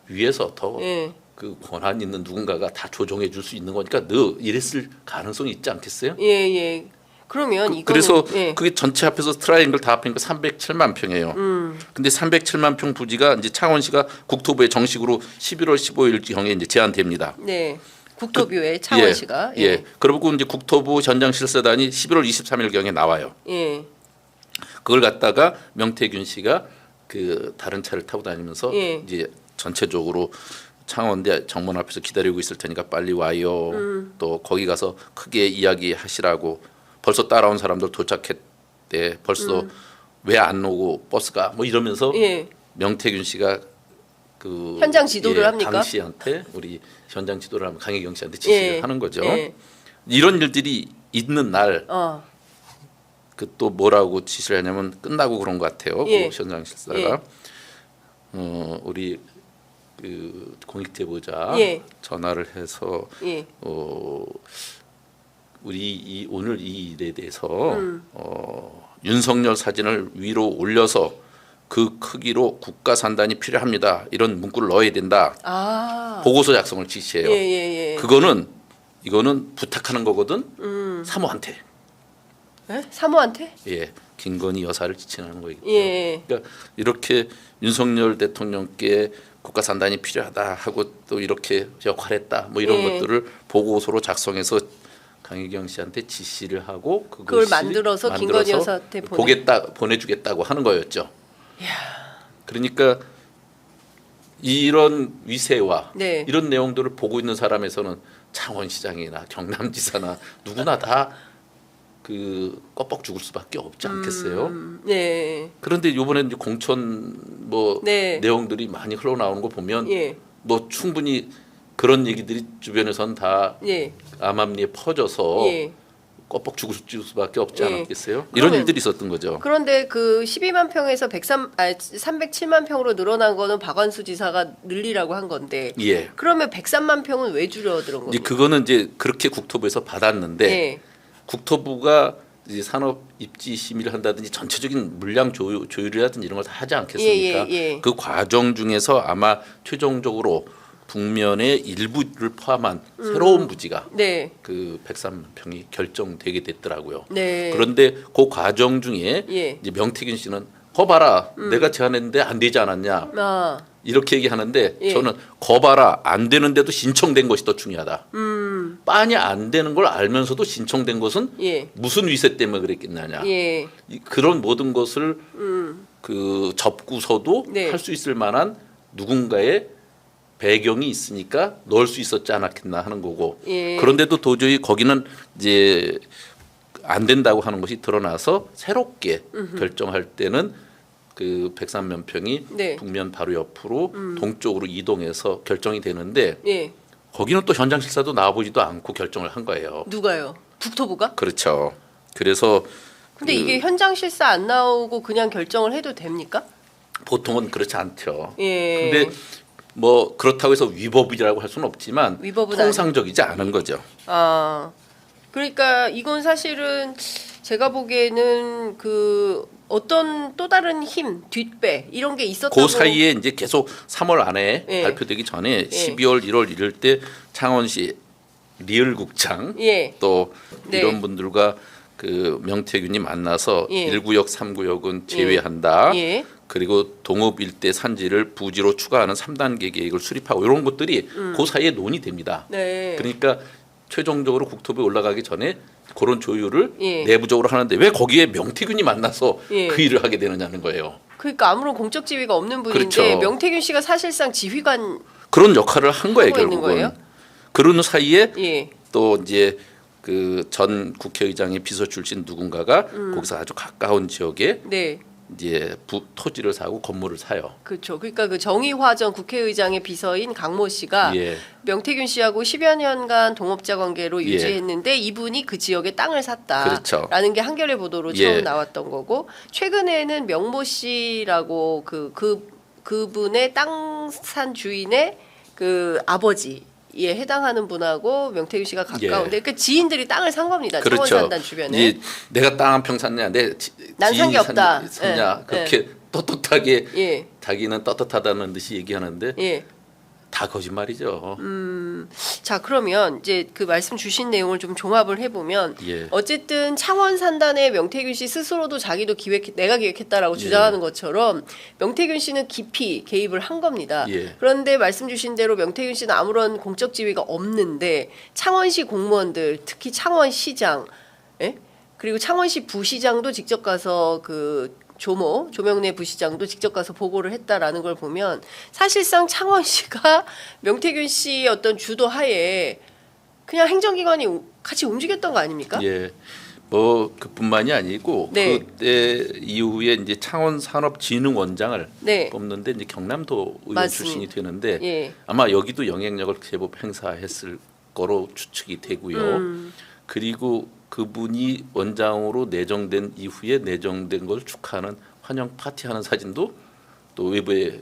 [SPEAKER 2] 위에서 더
[SPEAKER 1] 예.
[SPEAKER 2] 그 권한 있는 누군가가 다 조정해 줄 수 있는 거니까 너 이랬을 가능성이 있지 않겠어요?
[SPEAKER 1] 예, 예. 그러면 이거
[SPEAKER 2] 그래서
[SPEAKER 1] 예.
[SPEAKER 2] 그게 전체 합해서 트라이앵글 다 합하니까 307만 평이에요. 근데 307만 평 부지가 이제 창원시가 국토부에 정식으로 11월 15일 경에 이제 제안됩니다.
[SPEAKER 1] 네. 국토부에 창원시가
[SPEAKER 2] 예. 그러고 이제 국토부 현장실세단이 11월 23일 경에 나와요.
[SPEAKER 1] 예.
[SPEAKER 2] 그걸 갖다가 명태균 씨가 그 다른 차를 타고 다니면서
[SPEAKER 1] 예.
[SPEAKER 2] 이제 전체적으로 창원대 정문 앞에서 기다리고 있을 테니까 빨리 와요. 또 거기 가서 크게 이야기하시라고 벌써 따라온 사람들 도착했대. 벌써 왜 안 오고 버스가 뭐 이러면서
[SPEAKER 1] 예.
[SPEAKER 2] 명태균 씨가 그
[SPEAKER 1] 현장 지도를 합니까?
[SPEAKER 2] 강 씨한테 우리 현장 지도를 하면 강혜경 씨한테 지시를
[SPEAKER 1] 예.
[SPEAKER 2] 하는 거죠.
[SPEAKER 1] 예.
[SPEAKER 2] 이런 일들이 있는 날
[SPEAKER 1] 어.
[SPEAKER 2] 그 또 뭐라고 지시를 하냐면 끝나고 그런 것 같아요.
[SPEAKER 1] 예.
[SPEAKER 2] 그 현장 실사가
[SPEAKER 1] 예.
[SPEAKER 2] 우리 그 공익제보자
[SPEAKER 1] 예.
[SPEAKER 2] 전화를 해서
[SPEAKER 1] 예.
[SPEAKER 2] 우리 오늘 이 일에 대해서 윤석열 사진을 위로 올려서 그 크기로 국가 산단이 필요합니다. 이런 문구를 넣어야 된다.
[SPEAKER 1] 아.
[SPEAKER 2] 보고서 작성을 지시해요.
[SPEAKER 1] 예.
[SPEAKER 2] 이거는 부탁하는 거거든. 사모한테.
[SPEAKER 1] 예? 사모한테?
[SPEAKER 2] 예, 김건희 여사를 지칭하는 거겠죠.
[SPEAKER 1] 예.
[SPEAKER 2] 그러니까 이렇게 윤석열 대통령께 국가 산단이 필요하다 하고 또 이렇게 역할했다 뭐 이런
[SPEAKER 1] 예.
[SPEAKER 2] 것들을 보고서로 작성해서 강희경 씨한테 지시를 하고
[SPEAKER 1] 그걸 만들어서 김건희 여사한테
[SPEAKER 2] 보내주겠다고 하는 거였죠. 그러니까 이런 위세와
[SPEAKER 1] 네.
[SPEAKER 2] 이런 내용들을 보고 있는 사람에서는 창원시장이나 경남지사나 누구나 다 그 껍벅 죽을 수밖에 없지 않겠어요.
[SPEAKER 1] 네.
[SPEAKER 2] 그런데 이번에 이제 공천 뭐
[SPEAKER 1] 네.
[SPEAKER 2] 내용들이 많이 흘러나오는 거 보면
[SPEAKER 1] 예.
[SPEAKER 2] 뭐 충분히 그런 얘기들이 주변에선 다
[SPEAKER 1] 예.
[SPEAKER 2] 암암리에 퍼져서
[SPEAKER 1] 예.
[SPEAKER 2] 껍벅 죽을 수밖에 없지
[SPEAKER 1] 예.
[SPEAKER 2] 않았겠어요?
[SPEAKER 1] 그러면-
[SPEAKER 2] 이런 일들이 있었던 거죠.
[SPEAKER 1] 그런데 그 12만 평에서 307만 평으로 늘어난 거는 박완수 지사가 늘리라고 한 건데
[SPEAKER 2] 예.
[SPEAKER 1] 그러면 103만 평은 왜 줄어든
[SPEAKER 2] 이제
[SPEAKER 1] 겁니까?
[SPEAKER 2] 그거는 이제 그렇게 국토부에서 받았는데
[SPEAKER 1] 예.
[SPEAKER 2] 국토부가 이제 산업 입지 심의를 한다든지 전체적인 물량 조율이라든지 이런 걸 다 하지 않겠습니까?
[SPEAKER 1] 예.
[SPEAKER 2] 그 과정 중에서 아마 최종적으로 북면의 일부를 포함한 새로운 부지가
[SPEAKER 1] 네.
[SPEAKER 2] 그 103만 평이 결정되게 됐더라고요.
[SPEAKER 1] 네.
[SPEAKER 2] 그런데 그 과정 중에
[SPEAKER 1] 예.
[SPEAKER 2] 이제 명태균 씨는 거봐라 내가 제안했는데 안 되지 않았냐
[SPEAKER 1] 아.
[SPEAKER 2] 이렇게 얘기하는데
[SPEAKER 1] 예.
[SPEAKER 2] 저는 거봐라 안 되는데도 신청된 것이 더 중요하다. 빤히 안 되는 걸 알면서도 신청된 것은
[SPEAKER 1] 예.
[SPEAKER 2] 무슨 위세 때문에 그랬겠느냐.
[SPEAKER 1] 예.
[SPEAKER 2] 그런 모든 것을 그 접고서도
[SPEAKER 1] 네.
[SPEAKER 2] 할 수 있을 만한 누군가의 배경이 있으니까 넣을 수 있었지 않았겠나 하는 거고.
[SPEAKER 1] 예.
[SPEAKER 2] 그런데도 도저히 거기는 이제 안 된다고 하는 것이 드러나서 새롭게 결정할 때는 그 103만 평이
[SPEAKER 1] 네.
[SPEAKER 2] 북면 바로 옆으로 동쪽으로 이동해서 결정이 되는데
[SPEAKER 1] 예.
[SPEAKER 2] 거기는 또 현장 실사도 나와보지도 않고 결정을 한 거예요.
[SPEAKER 1] 누가요? 국토부가?
[SPEAKER 2] 그렇죠. 그래서
[SPEAKER 1] 근데 이게 현장 실사 안 나오고 그냥 결정을 해도 됩니까?
[SPEAKER 2] 보통은 그렇지 않죠.
[SPEAKER 1] 예.
[SPEAKER 2] 근데 뭐 그렇다고 해서 위법이라고 할 수는 없지만
[SPEAKER 1] 위법은
[SPEAKER 2] 통상적이지 않은 거죠.
[SPEAKER 1] 아, 그러니까 이건 사실은 제가 보기에는 그 어떤 또 다른 힘, 뒷배 이런 게 있었다고.
[SPEAKER 2] 그 사이에 이제 계속 3월 안에
[SPEAKER 1] 예.
[SPEAKER 2] 발표되기 전에 12월, 1월 이럴 때 창원시 리을국장
[SPEAKER 1] 예.
[SPEAKER 2] 또
[SPEAKER 1] 네.
[SPEAKER 2] 이런 분들과 그 명태균이 만나서
[SPEAKER 1] 예.
[SPEAKER 2] 1구역, 3구역은 제외한다.
[SPEAKER 1] 예.
[SPEAKER 2] 그리고 동읍 일대 산지를 부지로 추가하는 3단계 계획을 수립하고 이런 것들이 그 사이에 논의됩니다.
[SPEAKER 1] 네.
[SPEAKER 2] 그러니까 최종적으로 국토부에 올라가기 전에 그런 조율을
[SPEAKER 1] 예.
[SPEAKER 2] 내부적으로 하는데 왜 거기에 명태균이 만나서
[SPEAKER 1] 예.
[SPEAKER 2] 그 일을 하게 되느냐는 거예요.
[SPEAKER 1] 그러니까 아무런 공적 지위가 없는 분인데
[SPEAKER 2] 그렇죠.
[SPEAKER 1] 명태균 씨가 사실상 지휘관.
[SPEAKER 2] 그런 역할을 한 거예요,
[SPEAKER 1] 하고 있는
[SPEAKER 2] 결국은.
[SPEAKER 1] 거예요?
[SPEAKER 2] 그런 사이에
[SPEAKER 1] 예.
[SPEAKER 2] 또 이제 그 전 국회의장의 비서 출신 누군가가 거기서 아주 가까운 지역에
[SPEAKER 1] 네.
[SPEAKER 2] 이제 토지를 사고 건물을 사요.
[SPEAKER 1] 그렇죠. 그러니까 그 정의화 전 국회의장의 비서인 강모 씨가
[SPEAKER 2] 예.
[SPEAKER 1] 명태균 씨하고 10여 년간 동업자 관계로
[SPEAKER 2] 예.
[SPEAKER 1] 유지했는데 이분이 그 지역에 땅을 샀다라는
[SPEAKER 2] 그렇죠.
[SPEAKER 1] 게 한겨레 보도로
[SPEAKER 2] 예.
[SPEAKER 1] 처음 나왔던 거고 최근에는 명모 씨라고 그분의 땅 산 주인의 그 아버지에 해당하는 분하고 명태균 씨가 가까운데 그 지인들이 땅을 산 겁니다.
[SPEAKER 2] 그렇죠.
[SPEAKER 1] 창원산단 주변에.
[SPEAKER 2] 이제 내가 땅 한 평 샀냐, 내
[SPEAKER 1] 난 산 게 없다.
[SPEAKER 2] 샀냐
[SPEAKER 1] 예.
[SPEAKER 2] 그렇게 떳떳하게
[SPEAKER 1] 예.
[SPEAKER 2] 자기는 떳떳하다는 듯이 얘기하는데
[SPEAKER 1] 예.
[SPEAKER 2] 다 거짓말이죠.
[SPEAKER 1] 자 그러면 이제 그 말씀 주신 내용을 좀 종합을 해보면
[SPEAKER 2] 예.
[SPEAKER 1] 어쨌든 창원 산단의 명태균 씨 스스로도 자기도 내가 기획했다라고 주장하는 것처럼 명태균 씨는 깊이 개입을 한 겁니다.
[SPEAKER 2] 예.
[SPEAKER 1] 그런데 말씀 주신 대로 명태균 씨는 아무런 공적 지위가 없는데 창원시 공무원들 특히 창원시장 예? 그리고 창원시 부시장도 직접 가서 그 조명래 부시장도 직접 가서 보고를 했다라는 걸 보면 사실상 창원시가 명태균 씨의 어떤 주도하에 그냥 행정기관이 같이 움직였던 거 아닙니까?
[SPEAKER 2] 예. 뭐 그뿐만이 아니고
[SPEAKER 1] 네.
[SPEAKER 2] 그때 이후에 이제 창원산업진흥원장을
[SPEAKER 1] 네.
[SPEAKER 2] 뽑는데 이제 경남도 의원
[SPEAKER 1] 맞습니다.
[SPEAKER 2] 출신이 되는데
[SPEAKER 1] 예.
[SPEAKER 2] 아마 여기도 영향력을 제법 행사했을 거로 추측이 되고요. 그리고 그분이 원장으로 내정된 이후에 내정된 걸 축하하는 환영 파티하는 사진도 또 외부에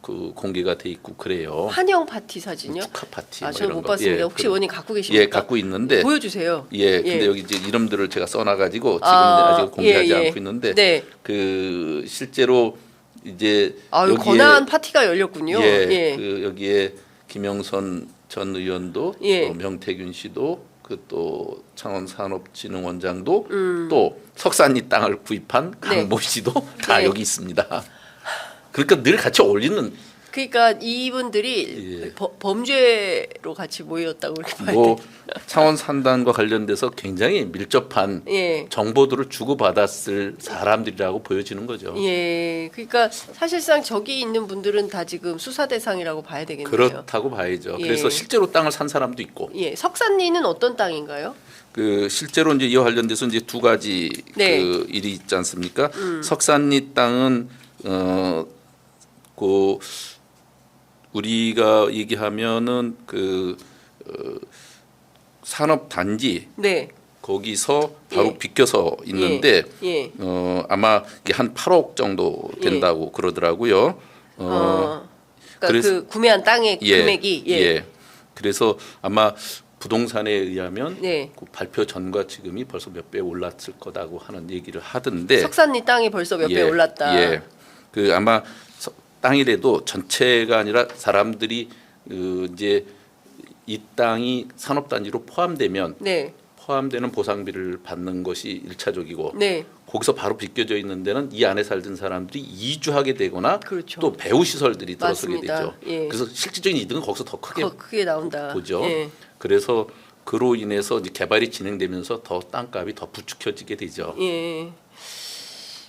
[SPEAKER 2] 그 공개가 돼 있고 그래요.
[SPEAKER 1] 환영 파티 사진요?
[SPEAKER 2] 축하 파티.
[SPEAKER 1] 아,
[SPEAKER 2] 뭐
[SPEAKER 1] 저는
[SPEAKER 2] 이런
[SPEAKER 1] 못
[SPEAKER 2] 거.
[SPEAKER 1] 봤습니다.
[SPEAKER 2] 예,
[SPEAKER 1] 혹시 원님 갖고 계십니까?
[SPEAKER 2] 예, 갖고 있는데.
[SPEAKER 1] 보여주세요.
[SPEAKER 2] 예, 근데
[SPEAKER 1] 예.
[SPEAKER 2] 여기 이제 이름들을 제가 써놔가지고 지금
[SPEAKER 1] 아,
[SPEAKER 2] 아직 공개하지
[SPEAKER 1] 예, 예.
[SPEAKER 2] 않고 있는데,
[SPEAKER 1] 네.
[SPEAKER 2] 그 실제로 이제
[SPEAKER 1] 아유, 권한 파티가 열렸군요.
[SPEAKER 2] 예,
[SPEAKER 1] 예.
[SPEAKER 2] 그 여기에 김영선 전 의원도,
[SPEAKER 1] 예.
[SPEAKER 2] 명태균 씨도, 그 또 창원산업진흥원장도, 또 석산리 땅을 구입한
[SPEAKER 1] 네.
[SPEAKER 2] 강모 씨도 다
[SPEAKER 1] 네.
[SPEAKER 2] 여기 있습니다. 그러니까 늘 같이 어울리는.
[SPEAKER 1] 그러니까 이분들이
[SPEAKER 2] 예.
[SPEAKER 1] 범죄로 같이 모였다고 그렇게 봐야
[SPEAKER 2] 뭐
[SPEAKER 1] 돼요.
[SPEAKER 2] 창원 산단과 관련돼서 굉장히 밀접한
[SPEAKER 1] 예.
[SPEAKER 2] 정보들을 주고받았을 사람들이라고 보여지는 거죠.
[SPEAKER 1] 예. 그러니까 사실상 저기 있는 분들은 다 지금 수사 대상이라고 봐야 되겠네요.
[SPEAKER 2] 그렇다고 봐야죠.
[SPEAKER 1] 예.
[SPEAKER 2] 그래서 실제로 땅을 산 사람도 있고,
[SPEAKER 1] 예. 석산리는 어떤 땅인가요?
[SPEAKER 2] 그 실제로 이제 이와 관련돼서 이제 두 가지
[SPEAKER 1] 네.
[SPEAKER 2] 그 일이 있지 않습니까? 석산리 땅은 그 우리가 얘기하면은 그 산업 단지
[SPEAKER 1] 네.
[SPEAKER 2] 거기서 바로
[SPEAKER 1] 예.
[SPEAKER 2] 비껴서 있는데
[SPEAKER 1] 예.
[SPEAKER 2] 아마 이게 한 8억 정도 된다고 그러더라고요.
[SPEAKER 1] 그러니까
[SPEAKER 2] 그래서-
[SPEAKER 1] 그 구매한 땅의 금액이 예.
[SPEAKER 2] 그래서 아마 부동산에 의하면
[SPEAKER 1] 네.
[SPEAKER 2] 그 발표 전과 지금이 벌써 몇 배 올랐을 거다고 하는 얘기를 하던데.
[SPEAKER 1] 석산리 땅이 벌써 몇 배 올랐다.
[SPEAKER 2] 예. 그 아마 땅이라도 전체가 아니라 사람들이 그 이제 이 땅이 산업단지로 포함되면
[SPEAKER 1] 네.
[SPEAKER 2] 포함되는 보상비를 받는 것이 1차적이고,
[SPEAKER 1] 네.
[SPEAKER 2] 거기서 바로 비껴져 있는 데는 이 안에 살던 사람들이 이주하게 되거나
[SPEAKER 1] 그렇죠.
[SPEAKER 2] 또 배후 시설들이 들어서게
[SPEAKER 1] 맞습니다.
[SPEAKER 2] 되죠.
[SPEAKER 1] 예.
[SPEAKER 2] 그래서 실질적인 이득은 거기서 더 크게
[SPEAKER 1] 더 크게 나온다.
[SPEAKER 2] 보죠.
[SPEAKER 1] 예.
[SPEAKER 2] 그래서 그로 인해서 이제 개발이 진행되면서 더 땅값이 더 부추겨지게 되죠.
[SPEAKER 1] 예.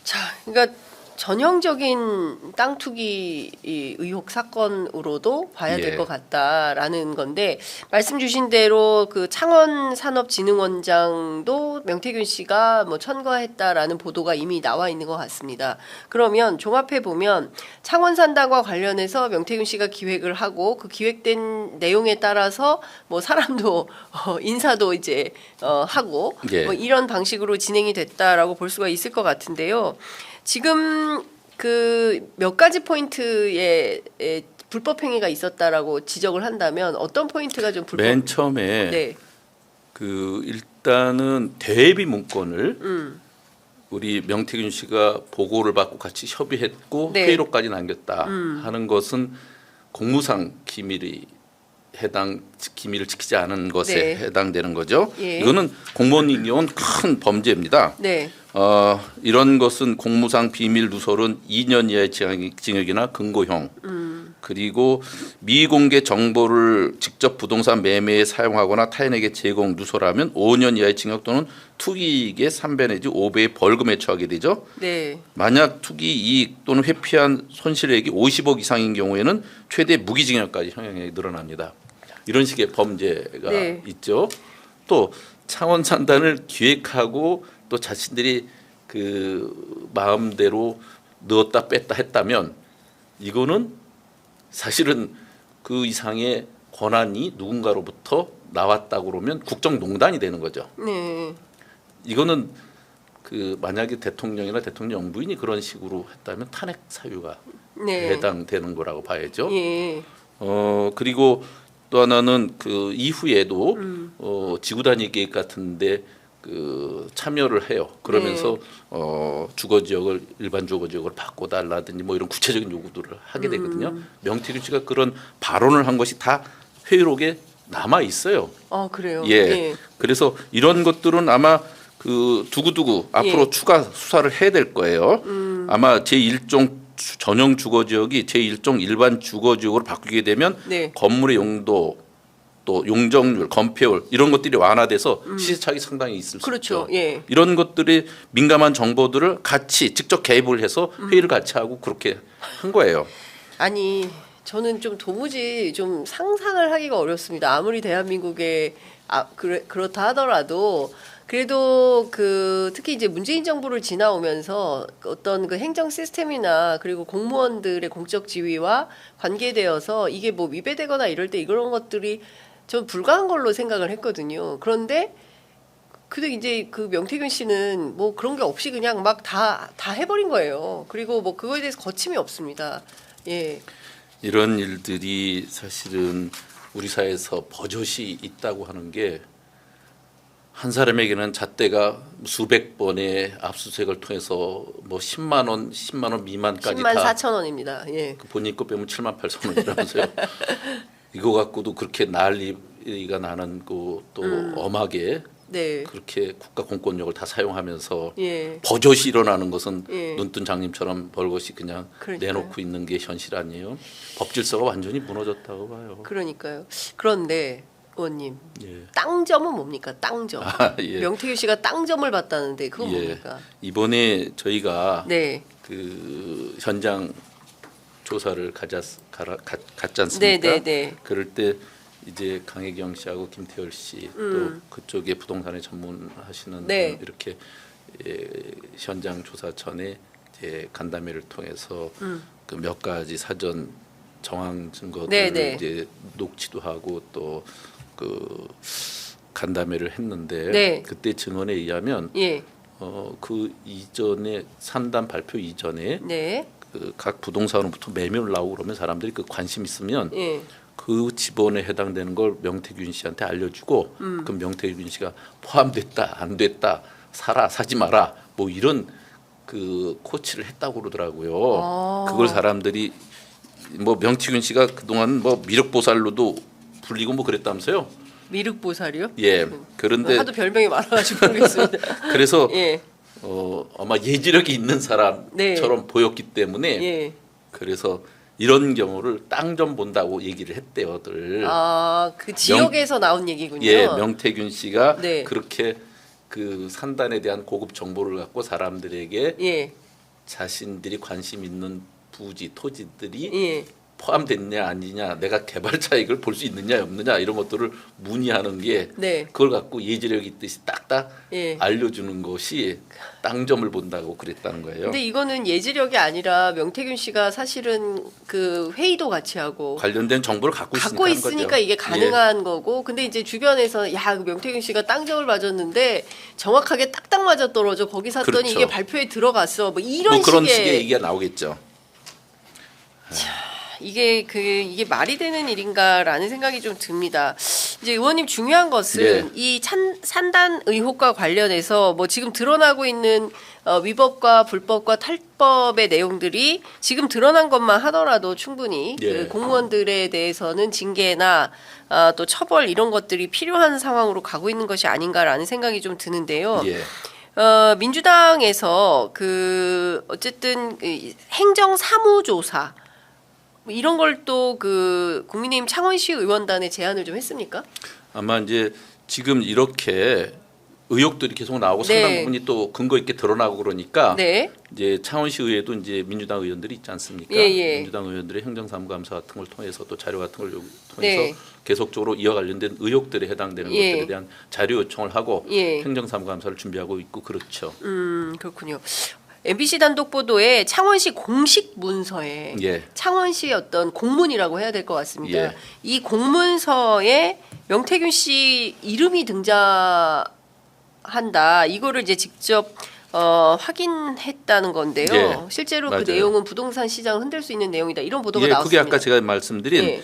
[SPEAKER 1] 자, 그러니까 전형적인 땅 투기 이 의혹 사건으로도 봐야 될
[SPEAKER 2] 예.
[SPEAKER 1] 것 같다라는 건데, 말씀 주신 대로 그 창원산업진흥원장도 명태균 씨가 뭐 천거했다라는 보도가 이미 나와 있는 것 같습니다. 그러면 종합해 보면 창원산단과 관련해서 명태균 씨가 기획을 하고 그 기획된 내용에 따라서 뭐 사람도 인사도 이제 하고
[SPEAKER 2] 예.
[SPEAKER 1] 뭐 이런 방식으로 진행이 됐다라고 볼 수가 있을 것 같은데요. 지금 그 몇 가지 포인트에 불법 행위가 있었다라고 지적을 한다면 어떤 포인트가 좀 불법?
[SPEAKER 2] 맨 처음에
[SPEAKER 1] 네.
[SPEAKER 2] 그 일단은 대비 문건을 우리 명태균 씨가 보고를 받고 같이 협의했고
[SPEAKER 1] 네.
[SPEAKER 2] 회의록까지 남겼다 하는 것은 공무상 기밀이 기밀을 지키지 않은 것에
[SPEAKER 1] 네.
[SPEAKER 2] 해당되는 거죠.
[SPEAKER 1] 예.
[SPEAKER 2] 이거는 공무원인 경우는 큰 범죄입니다.
[SPEAKER 1] 네.
[SPEAKER 2] 이런 것은 공무상 비밀 누설은 2년 이하의 징역이나 금고형, 그리고 미공개 정보를 직접 부동산 매매에 사용하거나 타인에게 제공 누설하면 5년 이하의 징역 또는 투기이익의 3배 내지 5배의 벌금에 처하게 되죠.
[SPEAKER 1] 네.
[SPEAKER 2] 만약 투기 이익 또는 회피한 손실액이 50억 이상인 경우에는 최대 무기징역까지 형량이 늘어납니다. 이런 식의 범죄가
[SPEAKER 1] 네.
[SPEAKER 2] 있죠. 또 창원산단을 기획하고 또 자신들이 그 마음대로 넣었다 뺐다 했다면 이거는 사실은 그 이상의 권한이 누군가로부터 나왔다고 그러면 국정농단이 되는 거죠.
[SPEAKER 1] 네.
[SPEAKER 2] 이거는 그 만약에 대통령이나 대통령 영부인이 그런 식으로 했다면 탄핵 사유가
[SPEAKER 1] 네.
[SPEAKER 2] 해당되는 거라고 봐야죠.
[SPEAKER 1] 예.
[SPEAKER 2] 그리고 또 하나는 그 이후에도 지구단위 계획 같은데 그 참여를 해요. 그러면서 주거 지역을 일반 주거 지역으로 바꿔달라든지 뭐 이런 구체적인 요구들을 하게 되거든요. 명태균 씨가 그런 발언을 한 것이 다 회의록에 남아 있어요.
[SPEAKER 1] 그래요.
[SPEAKER 2] 예. 그래서 이런 것들은 아마 그 두고두고 앞으로
[SPEAKER 1] 예.
[SPEAKER 2] 추가 수사를 해야 될 거예요. 아마 제1종 전용 주거 지역이 제1종 일반 주거 지역으로 바뀌게 되면
[SPEAKER 1] 네.
[SPEAKER 2] 건물의 용도 또 용적률, 건폐율 이런 것들이 완화돼서 시세 차익이 상당히 있을 수
[SPEAKER 1] 그렇죠.
[SPEAKER 2] 있죠.
[SPEAKER 1] 예.
[SPEAKER 2] 이런 것들이 민감한 정보들을 같이 직접 개입을 해서 회의를 같이 하고 그렇게 한 거예요.
[SPEAKER 1] 아니, 저는 좀 도무지 좀 상상을 하기가 어렵습니다. 아무리 대한민국에 그렇다 하더라도 그래도 그 특히 이제 문재인 정부를 지나오면서 어떤 그 행정 시스템이나 그리고 공무원들의 공적 지위와 관계되어서 이게 뭐 위배되거나 이럴 때 이런 것들이 좀 불가한 걸로 생각을 했거든요. 그런데 근데 이제 그 명태균 씨는 뭐 그런 게 없이 그냥 막 다 해버린 거예요. 그리고 뭐 그거에 대해서 거침이 없습니다. 예.
[SPEAKER 2] 이런 일들이 사실은 우리 사회에서 버젓이 있다고 하는 게 한 사람에게는 잣대가 수백 번의 압수수색을 통해서 뭐 10만 원 미만까지
[SPEAKER 1] 10만
[SPEAKER 2] 다
[SPEAKER 1] 4천 원입니다. 예.
[SPEAKER 2] 그 본인 거 빼면 7만 8천 원이라면서요. 이거 갖고도 그렇게 난리가 나는 거 또 엄하게
[SPEAKER 1] 네.
[SPEAKER 2] 그렇게 국가 공권력을 다 사용하면서
[SPEAKER 1] 예.
[SPEAKER 2] 버젓이 일어나는 것은
[SPEAKER 1] 예.
[SPEAKER 2] 눈뜬 장님처럼 벌것이 그냥
[SPEAKER 1] 그러니까요.
[SPEAKER 2] 내놓고 있는 게 현실 아니에요. 법 질서가 완전히 무너졌다고 봐요.
[SPEAKER 1] 그러니까요. 그런데 의원님,
[SPEAKER 2] 예.
[SPEAKER 1] 땅점은 뭡니까? 땅점.
[SPEAKER 2] 예.
[SPEAKER 1] 명태균 씨가 땅점을 받다는데 그건
[SPEAKER 2] 예.
[SPEAKER 1] 뭡니까?
[SPEAKER 2] 이번에 저희가
[SPEAKER 1] 네.
[SPEAKER 2] 그 현장 조사를 갔지 않습니까?
[SPEAKER 1] 네, 네, 네.
[SPEAKER 2] 그럴 때 이제 강혜경 씨하고 김태열 씨 또 그쪽에 부동산에 전문하시는
[SPEAKER 1] 네.
[SPEAKER 2] 분 이렇게 현장 조사 전에 이제 간담회를 통해서 그 몇 가지 사전 정황 증거들을
[SPEAKER 1] 네, 네.
[SPEAKER 2] 이제 녹취도 하고 또 그 간담회를 했는데
[SPEAKER 1] 네.
[SPEAKER 2] 그때 증언에 의하면
[SPEAKER 1] 예.
[SPEAKER 2] 그 이전에 산단 발표 이전에
[SPEAKER 1] 네.
[SPEAKER 2] 그 각 부동산으로부터 매물 나오고 그러면 사람들이 그 관심 있으면
[SPEAKER 1] 예.
[SPEAKER 2] 그 지번에 해당되는 걸 명태균 씨한테 알려주고 그 명태균 씨가 포함됐다 안 됐다 사라 사지 마라 뭐 이런 그 코치를 했다고 그러더라고요.
[SPEAKER 1] 아.
[SPEAKER 2] 그걸 사람들이 뭐 명태균 씨가 그동안 뭐 미륵보살로도 불리고 뭐 그랬다면서요.
[SPEAKER 1] 미륵보살이요?
[SPEAKER 2] 예. 그런데
[SPEAKER 1] 하도 별명이 많아가지고 모르겠습니다.
[SPEAKER 2] 그래서
[SPEAKER 1] 예.
[SPEAKER 2] 아마 예지력이 있는 사람처럼
[SPEAKER 1] 네.
[SPEAKER 2] 보였기 때문에
[SPEAKER 1] 예.
[SPEAKER 2] 그래서 이런 경우를 땅 좀 본다고 얘기를 했대요들.
[SPEAKER 1] 아, 그 지역에서 나온 얘기군요.
[SPEAKER 2] 예, 명태균 씨가
[SPEAKER 1] 네.
[SPEAKER 2] 그렇게 그 산단에 대한 고급 정보를 갖고 사람들에게
[SPEAKER 1] 예.
[SPEAKER 2] 자신들이 관심 있는 부지, 토지들이
[SPEAKER 1] 예.
[SPEAKER 2] 포함됐냐 아니냐, 내가 개발 차익을 볼 수 있느냐 없느냐 이런 것들을 문의하는 게
[SPEAKER 1] 네.
[SPEAKER 2] 그걸 갖고 예지력 있듯이 딱딱
[SPEAKER 1] 예.
[SPEAKER 2] 알려주는 것이 땅점을 본다고 그랬다는 거예요.
[SPEAKER 1] 근데 이거는 예지력이 아니라 명태균 씨가 사실은 그 회의도 같이 하고
[SPEAKER 2] 관련된 정보를 갖고
[SPEAKER 1] 갖고
[SPEAKER 2] 있으니까, 한
[SPEAKER 1] 있으니까
[SPEAKER 2] 거죠.
[SPEAKER 1] 이게 가능한 거고, 근데 이제 주변에서 야, 그 명태균 씨가 땅점을 맞았는데 정확하게 딱딱 맞아 떨어져 거기 샀더니
[SPEAKER 2] 그렇죠.
[SPEAKER 1] 이게 발표에 들어갔어. 뭐 이런
[SPEAKER 2] 뭐 그런
[SPEAKER 1] 식의
[SPEAKER 2] 식의 얘기가 나오겠죠.
[SPEAKER 1] 이게 말이 되는 일인가라는 생각이 좀 듭니다. 이제 의원님 중요한 것은 이 산단 의혹과 관련해서 뭐 지금 드러나고 있는 위법과 불법과 탈법의 내용들이 지금 드러난 것만 하더라도 충분히
[SPEAKER 2] 예.
[SPEAKER 1] 그 공무원들에 대해서는 징계나 또 처벌 이런 것들이 필요한 상황으로 가고 있는 것이 아닌가라는 생각이 좀 드는데요.
[SPEAKER 2] 예.
[SPEAKER 1] 민주당에서 그 어쨌든 행정 사무조사 뭐 이런 걸 또 그 국민의힘 창원시 의원단에 제안을 좀 했습니까?
[SPEAKER 2] 아마 이제 지금 이렇게 의혹들이 계속 나오고
[SPEAKER 1] 네.
[SPEAKER 2] 상당 부분이 또 근거 있게 드러나고 그러니까
[SPEAKER 1] 네.
[SPEAKER 2] 이제 창원시 의회도 이제 민주당 의원들이 있지 않습니까?
[SPEAKER 1] 예, 예.
[SPEAKER 2] 민주당 의원들의 행정사무감사 같은 걸 통해서 또 자료 같은 걸 통해서
[SPEAKER 1] 네.
[SPEAKER 2] 계속적으로 이와 관련된 의혹들에 해당되는
[SPEAKER 1] 예.
[SPEAKER 2] 것들에 대한 자료 요청을 하고
[SPEAKER 1] 예.
[SPEAKER 2] 행정사무감사를 준비하고 있고 그렇죠.
[SPEAKER 1] 그렇군요. MBC 단독 보도에 창원시 공식 문서에
[SPEAKER 2] 예.
[SPEAKER 1] 창원시 어떤 공문이라고 해야 될 것 같습니다.
[SPEAKER 2] 예.
[SPEAKER 1] 이 공문서에 명태균 씨 이름이 등장한다. 이거를 이제 직접 확인했다는 건데요.
[SPEAKER 2] 예.
[SPEAKER 1] 실제로
[SPEAKER 2] 맞아요.
[SPEAKER 1] 그 내용은 부동산 시장을 흔들 수 있는 내용이다. 이런 보도가
[SPEAKER 2] 예,
[SPEAKER 1] 나왔습니다.
[SPEAKER 2] 그게 아까 제가 말씀드린
[SPEAKER 1] 예.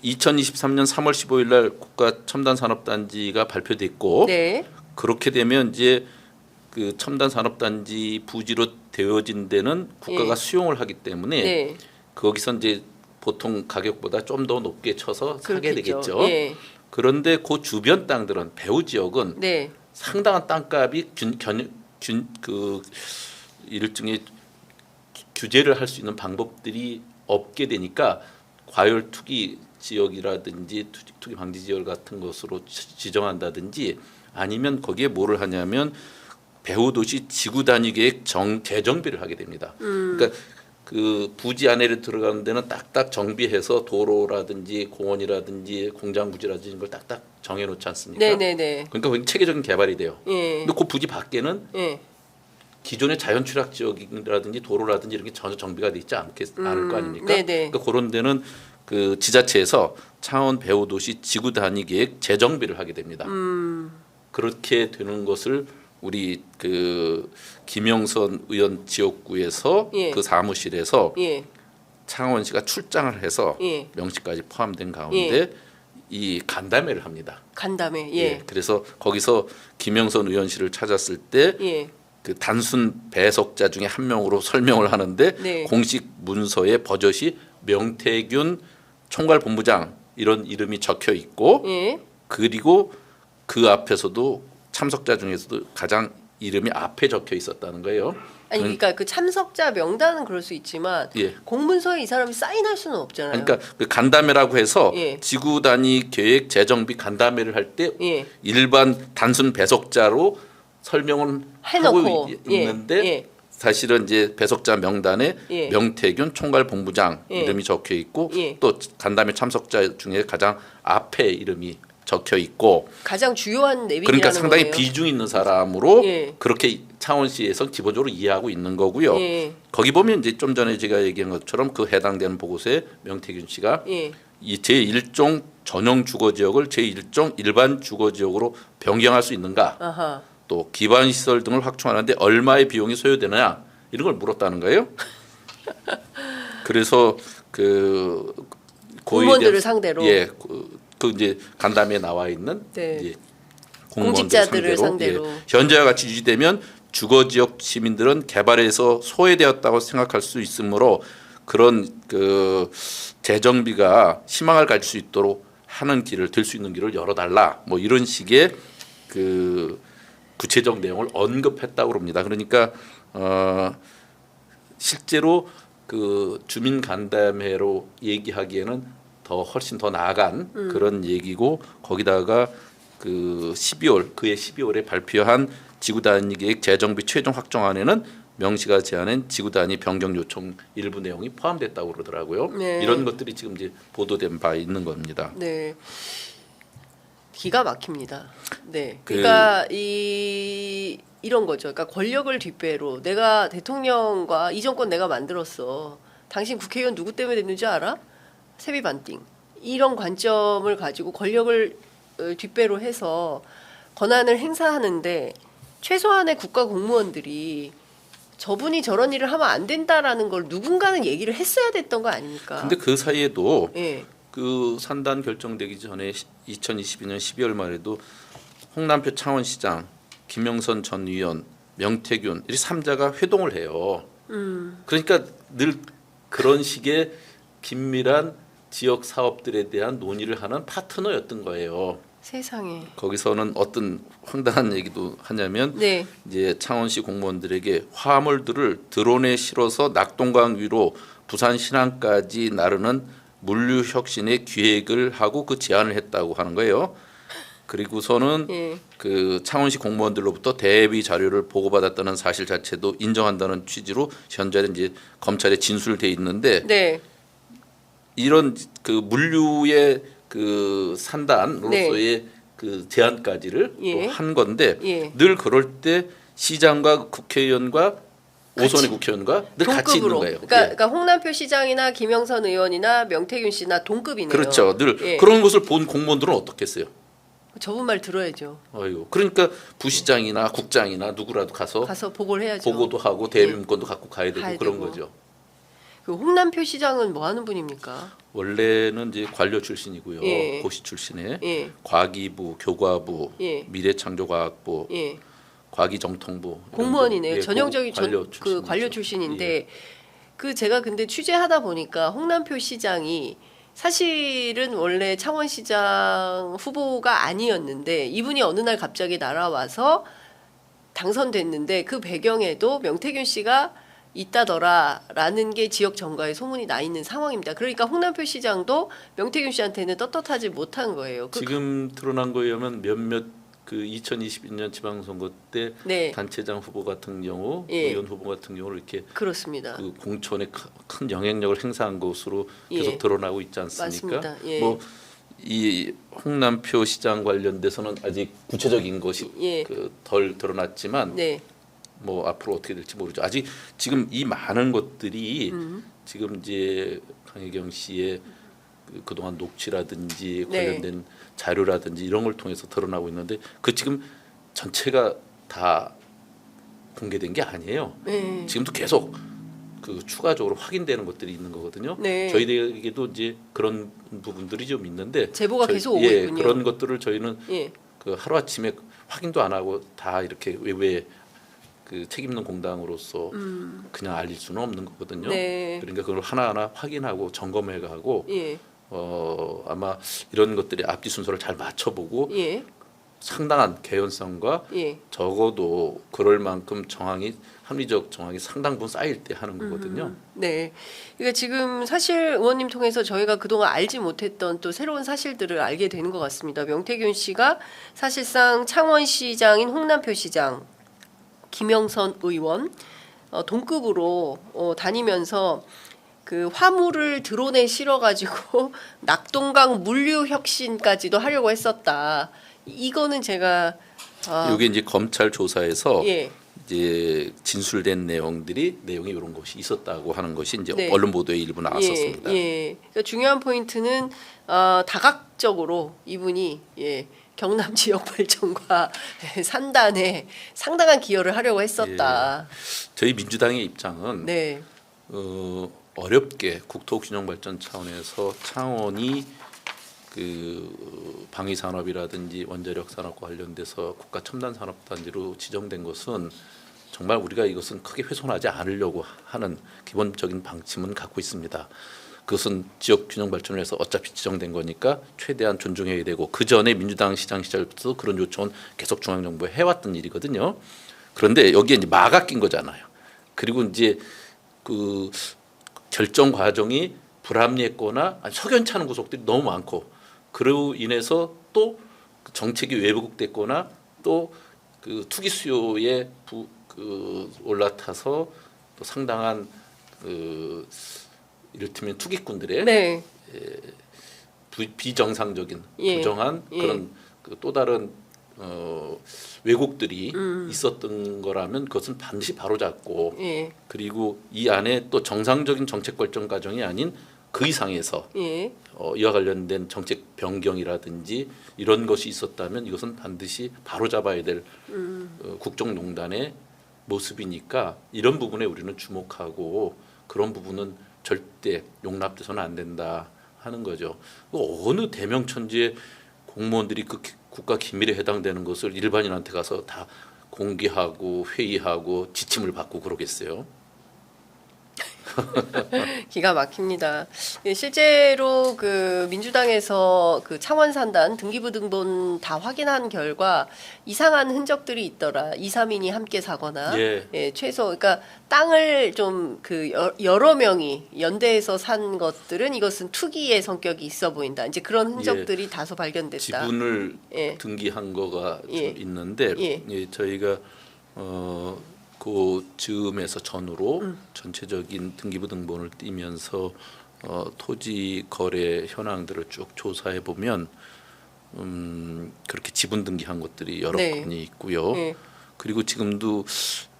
[SPEAKER 2] 2023년 3월 15일 날 국가 첨단 산업단지가 발표됐고
[SPEAKER 1] 네.
[SPEAKER 2] 그렇게 되면 이제 그 첨단 산업단지 부지로 되어진 데는 국가가
[SPEAKER 1] 예.
[SPEAKER 2] 수용을 하기 때문에
[SPEAKER 1] 네.
[SPEAKER 2] 거기서 이제 보통 가격보다 좀 더 높게 쳐서 사게
[SPEAKER 1] 그렇겠죠.
[SPEAKER 2] 되겠죠.
[SPEAKER 1] 예.
[SPEAKER 2] 그런데 그 주변 땅들은 배후 지역은
[SPEAKER 1] 네.
[SPEAKER 2] 상당한 땅값이 그 일종의 규제를 할 수 있는 방법들이 없게 되니까 과열 투기 지역이라든지 투기 방지 지역 같은 것으로 지정한다든지 아니면 거기에 뭐를 하냐면 배후 도시 지구 단위 계획 재정비를 하게 됩니다. 그러니까 그 부지 안에 들어가는 데는 딱딱 정비해서 도로라든지 공원이라든지 공장 부지라든지 이런 걸 딱딱 정해 놓지 않습니까?
[SPEAKER 1] 네네네.
[SPEAKER 2] 그러니까 거기 체계적인 개발이 돼요.
[SPEAKER 1] 예.
[SPEAKER 2] 근데 그 부지 밖에는
[SPEAKER 1] 예.
[SPEAKER 2] 기존의 자연 추락 지역이라든지 도로라든지 이런 게 전혀 정비가 돼 있지 않을 거 아닙니까?
[SPEAKER 1] 네네.
[SPEAKER 2] 그러니까 그런 데는 그 지자체에서 창원 배후 도시 지구 단위 계획 재정비를 하게 됩니다. 그렇게 되는 것을 우리 그 김영선 의원 지역구에서
[SPEAKER 1] 예.
[SPEAKER 2] 그 사무실에서
[SPEAKER 1] 예.
[SPEAKER 2] 창원시가 출장을 해서
[SPEAKER 1] 예.
[SPEAKER 2] 명시까지 포함된 가운데 이 간담회를 합니다.
[SPEAKER 1] 간담회. 예.
[SPEAKER 2] 그래서 거기서 김영선 의원실을 찾았을 때
[SPEAKER 1] 예.
[SPEAKER 2] 그 단순 배석자 중에 한 명으로 설명을 하는데
[SPEAKER 1] 네.
[SPEAKER 2] 공식 문서에 버젓이 명태균 총괄본부장 이런 이름이 적혀 있고
[SPEAKER 1] 예.
[SPEAKER 2] 그리고 그 앞에서도 참석자 중에서도 가장 이름이 앞에 적혀 있었다는 거예요.
[SPEAKER 1] 아니 그러니까 그 참석자 명단은 그럴 수 있지만
[SPEAKER 2] 예.
[SPEAKER 1] 공문서에 이 사람이 사인할 수는 없잖아요.
[SPEAKER 2] 그러니까 그 간담회라고 해서
[SPEAKER 1] 예.
[SPEAKER 2] 지구 단위 계획 재정비 간담회를 할 때
[SPEAKER 1] 예.
[SPEAKER 2] 일반 단순 배석자로 설명을
[SPEAKER 1] 해놓고
[SPEAKER 2] 하고 있는데
[SPEAKER 1] 예.
[SPEAKER 2] 사실은 이제 배석자 명단에
[SPEAKER 1] 예.
[SPEAKER 2] 명태균 총괄본부장
[SPEAKER 1] 예.
[SPEAKER 2] 이름이 적혀 있고
[SPEAKER 1] 예.
[SPEAKER 2] 또 간담회 참석자 중에 가장 앞에 이름이 적혀 있고
[SPEAKER 1] 가장 주요한 내빈이라는
[SPEAKER 2] 그러니까 상당히
[SPEAKER 1] 거예요.
[SPEAKER 2] 비중 있는 사람으로
[SPEAKER 1] 예.
[SPEAKER 2] 그렇게 창원시에서 기본적으로 이해하고 있는 거고요.
[SPEAKER 1] 예.
[SPEAKER 2] 거기 보면 이제 좀 전에 제가 얘기한 것처럼 그 해당되는 보고서에 명태균 씨가
[SPEAKER 1] 예.
[SPEAKER 2] 이 제1종 전용 주거 지역을 제1종 일반 주거 지역으로 변경할 수 있는가?
[SPEAKER 1] 아하.
[SPEAKER 2] 또 기반 시설 등을 확충하는데 얼마의 비용이 소요되느냐 이런 걸 물었다는 거예요. 그래서 그
[SPEAKER 1] 공무원들을 상대로
[SPEAKER 2] 그 이제 간담회에 나와 있는
[SPEAKER 1] 네.
[SPEAKER 2] 이제 공무원들
[SPEAKER 1] 공직자들을 상대로.
[SPEAKER 2] 현재와 같이 유지되면 주거 지역 시민들은 개발에서 소외되었다고 생각할 수 있으므로 그런 그 재정비가 희망을 가질 수 있도록 하는 길을 들 수 있는 길을 열어달라 뭐 이런 식의 그 구체적 내용을 언급했다고 합니다. 그러니까 실제로 그 주민 간담회로 얘기하기에는 더 훨씬 더 나아간 그런 얘기고 거기다가 그 12월 그해 12월에 발표한 지구 단위 계획 재정비 최종 확정안에는 명시가 제안한 지구 단위 변경 요청 일부 내용이 포함됐다고 그러더라고요.
[SPEAKER 1] 네.
[SPEAKER 2] 이런 것들이 지금 이제 보도된 바 있는 겁니다.
[SPEAKER 1] 네. 기가 막힙니다. 네. 그러니까 이런 거죠. 그러니까 권력을 뒷배로 내가 대통령과 이 정권 내가 만들었어. 당신 국회의원 누구 때문에 됐는지 알아? 세비 반띵. 이런 관점을 가지고 권력을 뒷배로 해서 권한을 행사하는데 최소한의 국가 공무원들이 저분이 저런 일을 하면 안 된다라는 걸 누군가는 얘기를 했어야 됐던 거 아닙니까?
[SPEAKER 2] 근데 그 사이에도
[SPEAKER 1] 예.
[SPEAKER 2] 그 산단 결정되기 전에 2022년 12월 말에도 홍남표 창원시장, 김영선 전 의원, 명태균 이 3자가 회동을 해요. 그러니까 늘 그런 식의 긴밀한 지역 사업들에 대한 논의를 하는 파트너였던 거예요.
[SPEAKER 1] 세상에.
[SPEAKER 2] 거기서는 어떤 황당한 얘기도 하냐면
[SPEAKER 1] 네.
[SPEAKER 2] 이제 창원시 공무원들에게 화물들을 드론에 실어서 낙동강 위로 부산 신항까지 나르는 물류 혁신의 기획을 하고 그 제안을 했다고 하는 거예요. 그리고서는
[SPEAKER 1] 예.
[SPEAKER 2] 그 창원시 공무원들로부터 대비 자료를 보고받았다는 사실 자체도 인정한다는 취지로 현재는 이제 검찰에 진술돼 있는데
[SPEAKER 1] 네.
[SPEAKER 2] 이런 그 물류의 그 산단으로서의 그 제안까지를
[SPEAKER 1] 예.
[SPEAKER 2] 또 한 건데
[SPEAKER 1] 예.
[SPEAKER 2] 늘 그럴 때 시장과 국회의원과
[SPEAKER 1] 같이.
[SPEAKER 2] 오선의 국회의원과 늘 같이 있는
[SPEAKER 1] 동급으로.
[SPEAKER 2] 거예요.
[SPEAKER 1] 그러니까 홍남표 시장이나 김영선 의원이나 명태균 씨나 동급이네요.
[SPEAKER 2] 그렇죠. 늘
[SPEAKER 1] 예.
[SPEAKER 2] 그런 것을 본 공무원들은 어떻겠어요?
[SPEAKER 1] 저분 말 들어야죠.
[SPEAKER 2] 아이고. 그러니까 부시장이나 국장이나 누구라도 가서
[SPEAKER 1] 보고를 해야죠.
[SPEAKER 2] 보고도 하고 대비 문건도 갖고 가야 되고
[SPEAKER 1] 가야
[SPEAKER 2] 그런
[SPEAKER 1] 되고.
[SPEAKER 2] 거죠.
[SPEAKER 1] 그 홍남표 시장은 뭐 하는 분입니까?
[SPEAKER 2] 원래는 이제 관료 출신이고요.
[SPEAKER 1] 예.
[SPEAKER 2] 고시 출신에
[SPEAKER 1] 예.
[SPEAKER 2] 과기부, 교과부,
[SPEAKER 1] 예.
[SPEAKER 2] 미래창조과학부,
[SPEAKER 1] 예.
[SPEAKER 2] 과기정통부
[SPEAKER 1] 공무원이네요.
[SPEAKER 2] 예,
[SPEAKER 1] 전형적인
[SPEAKER 2] 관료
[SPEAKER 1] 그 관료
[SPEAKER 2] 출신이죠.
[SPEAKER 1] 출신인데
[SPEAKER 2] 예.
[SPEAKER 1] 그 제가 근데 취재하다 보니까 홍남표 시장이 사실은 원래 창원시장 후보가 아니었는데 이분이 어느 날 갑자기 날아와서 당선됐는데 그 배경에도 명태균 씨가 있다더라라는 게 지역 정가에 소문이 나 있는 상황입니다. 그러니까 홍남표 시장도 명태균 씨한테는 떳떳하지 못한 거예요.
[SPEAKER 2] 지금 드러난 거에 의하면 몇몇 그 2022년 지방선거 때
[SPEAKER 1] 네,
[SPEAKER 2] 단체장 후보 같은 경우,
[SPEAKER 1] 예.
[SPEAKER 2] 의원 후보 같은 경우를 이렇게
[SPEAKER 1] 그렇습니다.
[SPEAKER 2] 그 공천에 큰 영향력을 행사한 것으로 계속
[SPEAKER 1] 예.
[SPEAKER 2] 드러나고 있지 않습니까?
[SPEAKER 1] 맞습니다. 예.
[SPEAKER 2] 뭐 이 홍남표 시장 관련돼서는 아직 구체적인 것이
[SPEAKER 1] 예.
[SPEAKER 2] 그 덜 드러났지만
[SPEAKER 1] 네,
[SPEAKER 2] 뭐 앞으로 어떻게 될지 모르죠. 아직 지금 이 많은 것들이 지금 이제 강혜경 씨의 그동안 녹취라든지
[SPEAKER 1] 네.
[SPEAKER 2] 관련된 자료라든지 이런 걸 통해서 드러나고 있는데 그 지금 전체가 다 공개된 게 아니에요.
[SPEAKER 1] 네.
[SPEAKER 2] 지금도 계속 그 추가적으로 확인되는 것들이 있는 거거든요.
[SPEAKER 1] 네.
[SPEAKER 2] 저희에게도 이제 그런 부분들이 좀 있는데
[SPEAKER 1] 제보가 계속 오고
[SPEAKER 2] 예,
[SPEAKER 1] 있군요.
[SPEAKER 2] 그런 것들을 저희는
[SPEAKER 1] 예.
[SPEAKER 2] 그 하루 아침에 확인도 안 하고 다 이렇게 외부에 그 책임 있는 공당으로서 그냥 알릴 수는 없는 거거든요.
[SPEAKER 1] 네.
[SPEAKER 2] 그러니까 그걸 하나하나 확인하고 점검해가고
[SPEAKER 1] 예.
[SPEAKER 2] 아마 이런 것들이 앞뒤 순서를 잘 맞춰보고
[SPEAKER 1] 예.
[SPEAKER 2] 상당한 개연성과
[SPEAKER 1] 예.
[SPEAKER 2] 적어도 그럴 만큼 합리적 정황이 상당 부분 쌓일 때 하는 거거든요.
[SPEAKER 1] 네. 그러니까 지금 사실 의원님 통해서 저희가 그동안 알지 못했던 또 새로운 사실들을 알게 되는 것 같습니다. 명태균 씨가 사실상 창원시장인 홍남표시장, 김영선 의원 동급으로 다니면서 그 화물을 드론에 실어가지고 낙동강 물류 혁신까지도 하려고 했었다. 이거는 제가
[SPEAKER 2] 이게 이제 검찰 조사에서
[SPEAKER 1] 예.
[SPEAKER 2] 이제 진술된 내용이 이런 것이 있었다고 하는 것이 이제
[SPEAKER 1] 네.
[SPEAKER 2] 언론 보도에 일부 나왔었습니다.
[SPEAKER 1] 예, 예. 그러니까 중요한 포인트는 다각적으로 이분이 경남 지역 발전과 산단에 상당한 기여를 하려고 했었다.
[SPEAKER 2] 저희 민주당의 입장은
[SPEAKER 1] 네,
[SPEAKER 2] 어렵게 국토균형 발전 차원에서 창원이 그 방위 산업이라든지 원자력 산업과 관련돼서 국가 첨단 산업 단지로 지정된 것은 정말 우리가 이것은 크게 훼손하지 않으려고 하는 기본적인 방침은 갖고 있습니다. 그것은 지역 균형 발전을 위해서 어차피 지정된 거니까 최대한 존중해야 되고 그 전에 민주당 시장 시절부터 그런 요청은 계속 중앙정부에 해왔던 일이거든요. 그런데 여기에 이제 마가 낀 거잖아요. 그리고 이제 그 결정 과정이 불합리했거나 석연치 않은 구석들이 너무 많고 그로 인해서 또 정책이 왜곡됐거나 또 그 투기 수요에 올라타서 또 상당한 이를테면 투기꾼들의
[SPEAKER 1] 네,
[SPEAKER 2] 비정상적인
[SPEAKER 1] 예,
[SPEAKER 2] 부정한
[SPEAKER 1] 예.
[SPEAKER 2] 그런 또 다른 왜곡들이 있었던 거라면 그것은 반드시 바로잡고
[SPEAKER 1] 예,
[SPEAKER 2] 그리고 이 안에 또 정상적인 정책 결정 과정이 아닌 그 이상에서
[SPEAKER 1] 예,
[SPEAKER 2] 이와 관련된 정책 변경이라든지 이런 것이 있었다면 이것은 반드시 바로잡아야 될 국정농단의 모습이니까 이런 부분에 우리는 주목하고 그런 부분은 절대 용납돼서는 안 된다 하는 거죠. 어느 대명천지의 공무원들이 그 국가 기밀에 해당되는 것을 일반인한테 가서 다 공개하고 회의하고 지침을 받고 그러겠어요.
[SPEAKER 1] 기가 막힙니다. 예, 실제로 그 민주당에서 그 창원 산단 등기부등본 다 확인한 결과 이상한 흔적들이 있더라. 2, 3인이 함께 사거나
[SPEAKER 2] 예.
[SPEAKER 1] 최소 그러니까 땅을 좀 그 여러 명이 연대해서 산 것들은 이것은 투기의 성격이 있어 보인다. 이제 그런 흔적들이 다소 발견됐다.
[SPEAKER 2] 지분을
[SPEAKER 1] 예.
[SPEAKER 2] 등기한 거가 좀
[SPEAKER 1] 예.
[SPEAKER 2] 있는데
[SPEAKER 1] 예.
[SPEAKER 2] 저희가 그 즈음에서 전후로 전체적인 등기부등본을 띄면서 토지 거래 현황들을 쭉 조사해 보면 그렇게 지분 등기한 것들이 여러
[SPEAKER 1] 네.
[SPEAKER 2] 건이 있고요.
[SPEAKER 1] 예.
[SPEAKER 2] 그리고 지금도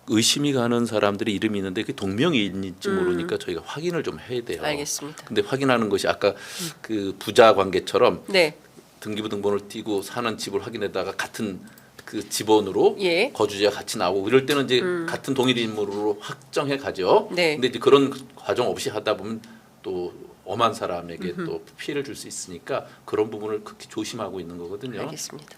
[SPEAKER 2] 의심이 가는 사람들이 이름이 있는데 그게 동명이인인지 모르니까 저희가 확인을 좀 해야 돼요.
[SPEAKER 1] 알겠습니다.
[SPEAKER 2] 근데 확인하는 것이 아까 그 부자 관계처럼
[SPEAKER 1] 네.
[SPEAKER 2] 등기부등본을 띄고 사는 집을 확인에다가 같은 그 집원으로
[SPEAKER 1] 예.
[SPEAKER 2] 거주자가 같이 나오고 이럴 때는 이제 같은 동일 인물로 확정해 가죠.
[SPEAKER 1] 네.
[SPEAKER 2] 근데 이제 그런 과정 없이 하다 보면 또 엄한 사람에게 또 피해를 줄 수 있으니까 그런 부분을 극히 조심하고 있는 거거든요.
[SPEAKER 1] 알겠습니다.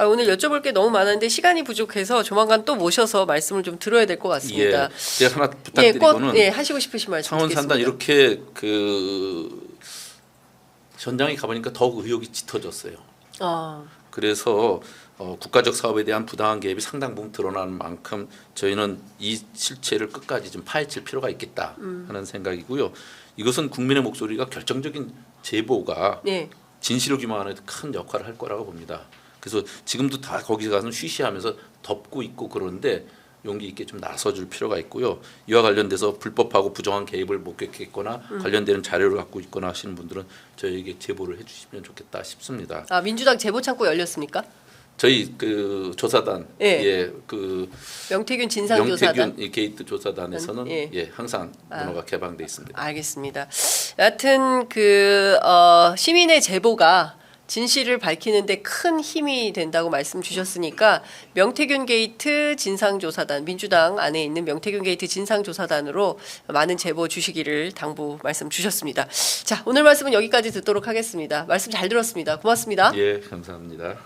[SPEAKER 1] 오늘 여쭤볼 게 너무 많은데 시간이 부족해서 조만간 또 모셔서 말씀을 좀 들어야 될 것 같습니다.
[SPEAKER 2] 예. 제가 하나 부탁드리고는
[SPEAKER 1] 하시고 싶으신 말씀
[SPEAKER 2] 창원
[SPEAKER 1] 듣겠습니다.
[SPEAKER 2] 산단 이렇게 그 현장에 가보니까 더욱 의혹이 짙어졌어요. 그래서 국가적 사업에 대한 부당한 개입이 상당 부분 드러나는 만큼 저희는 이 실체를 끝까지 좀 파헤칠 필요가 있겠다 하는 생각이고요. 이것은 국민의 목소리가 결정적인 제보가
[SPEAKER 1] 네.
[SPEAKER 2] 진실을 규명하는 데 큰 역할을 할 거라고 봅니다. 그래서 지금도 다 거기 가서 쉬쉬하면서 덮고 있고 그러는데 용기 있게 좀 나서줄 필요가 있고요. 이와 관련돼서 불법하고 부정한 개입을 목격했거나 관련되는 자료를 갖고 있거나 하시는 분들은 저희에게 제보를 해주시면 좋겠다 싶습니다.
[SPEAKER 1] 민주당 제보 창구 열렸습니까?
[SPEAKER 2] 저희 그 조사단, 그
[SPEAKER 1] 명태균 진상조사단.
[SPEAKER 2] 명태균 게이트 조사단에서는 항상 문호가 개방돼 있습니다.
[SPEAKER 1] 알겠습니다. 여하튼 시민의 제보가 진실을 밝히는데 큰 힘이 된다고 말씀 주셨으니까 명태균 게이트 진상조사단, 민주당 안에 있는 명태균 게이트 진상조사단으로 많은 제보 주시기를 당부 말씀 주셨습니다. 자, 오늘 말씀은 여기까지 듣도록 하겠습니다. 말씀 잘 들었습니다. 고맙습니다.
[SPEAKER 2] 예, 감사합니다.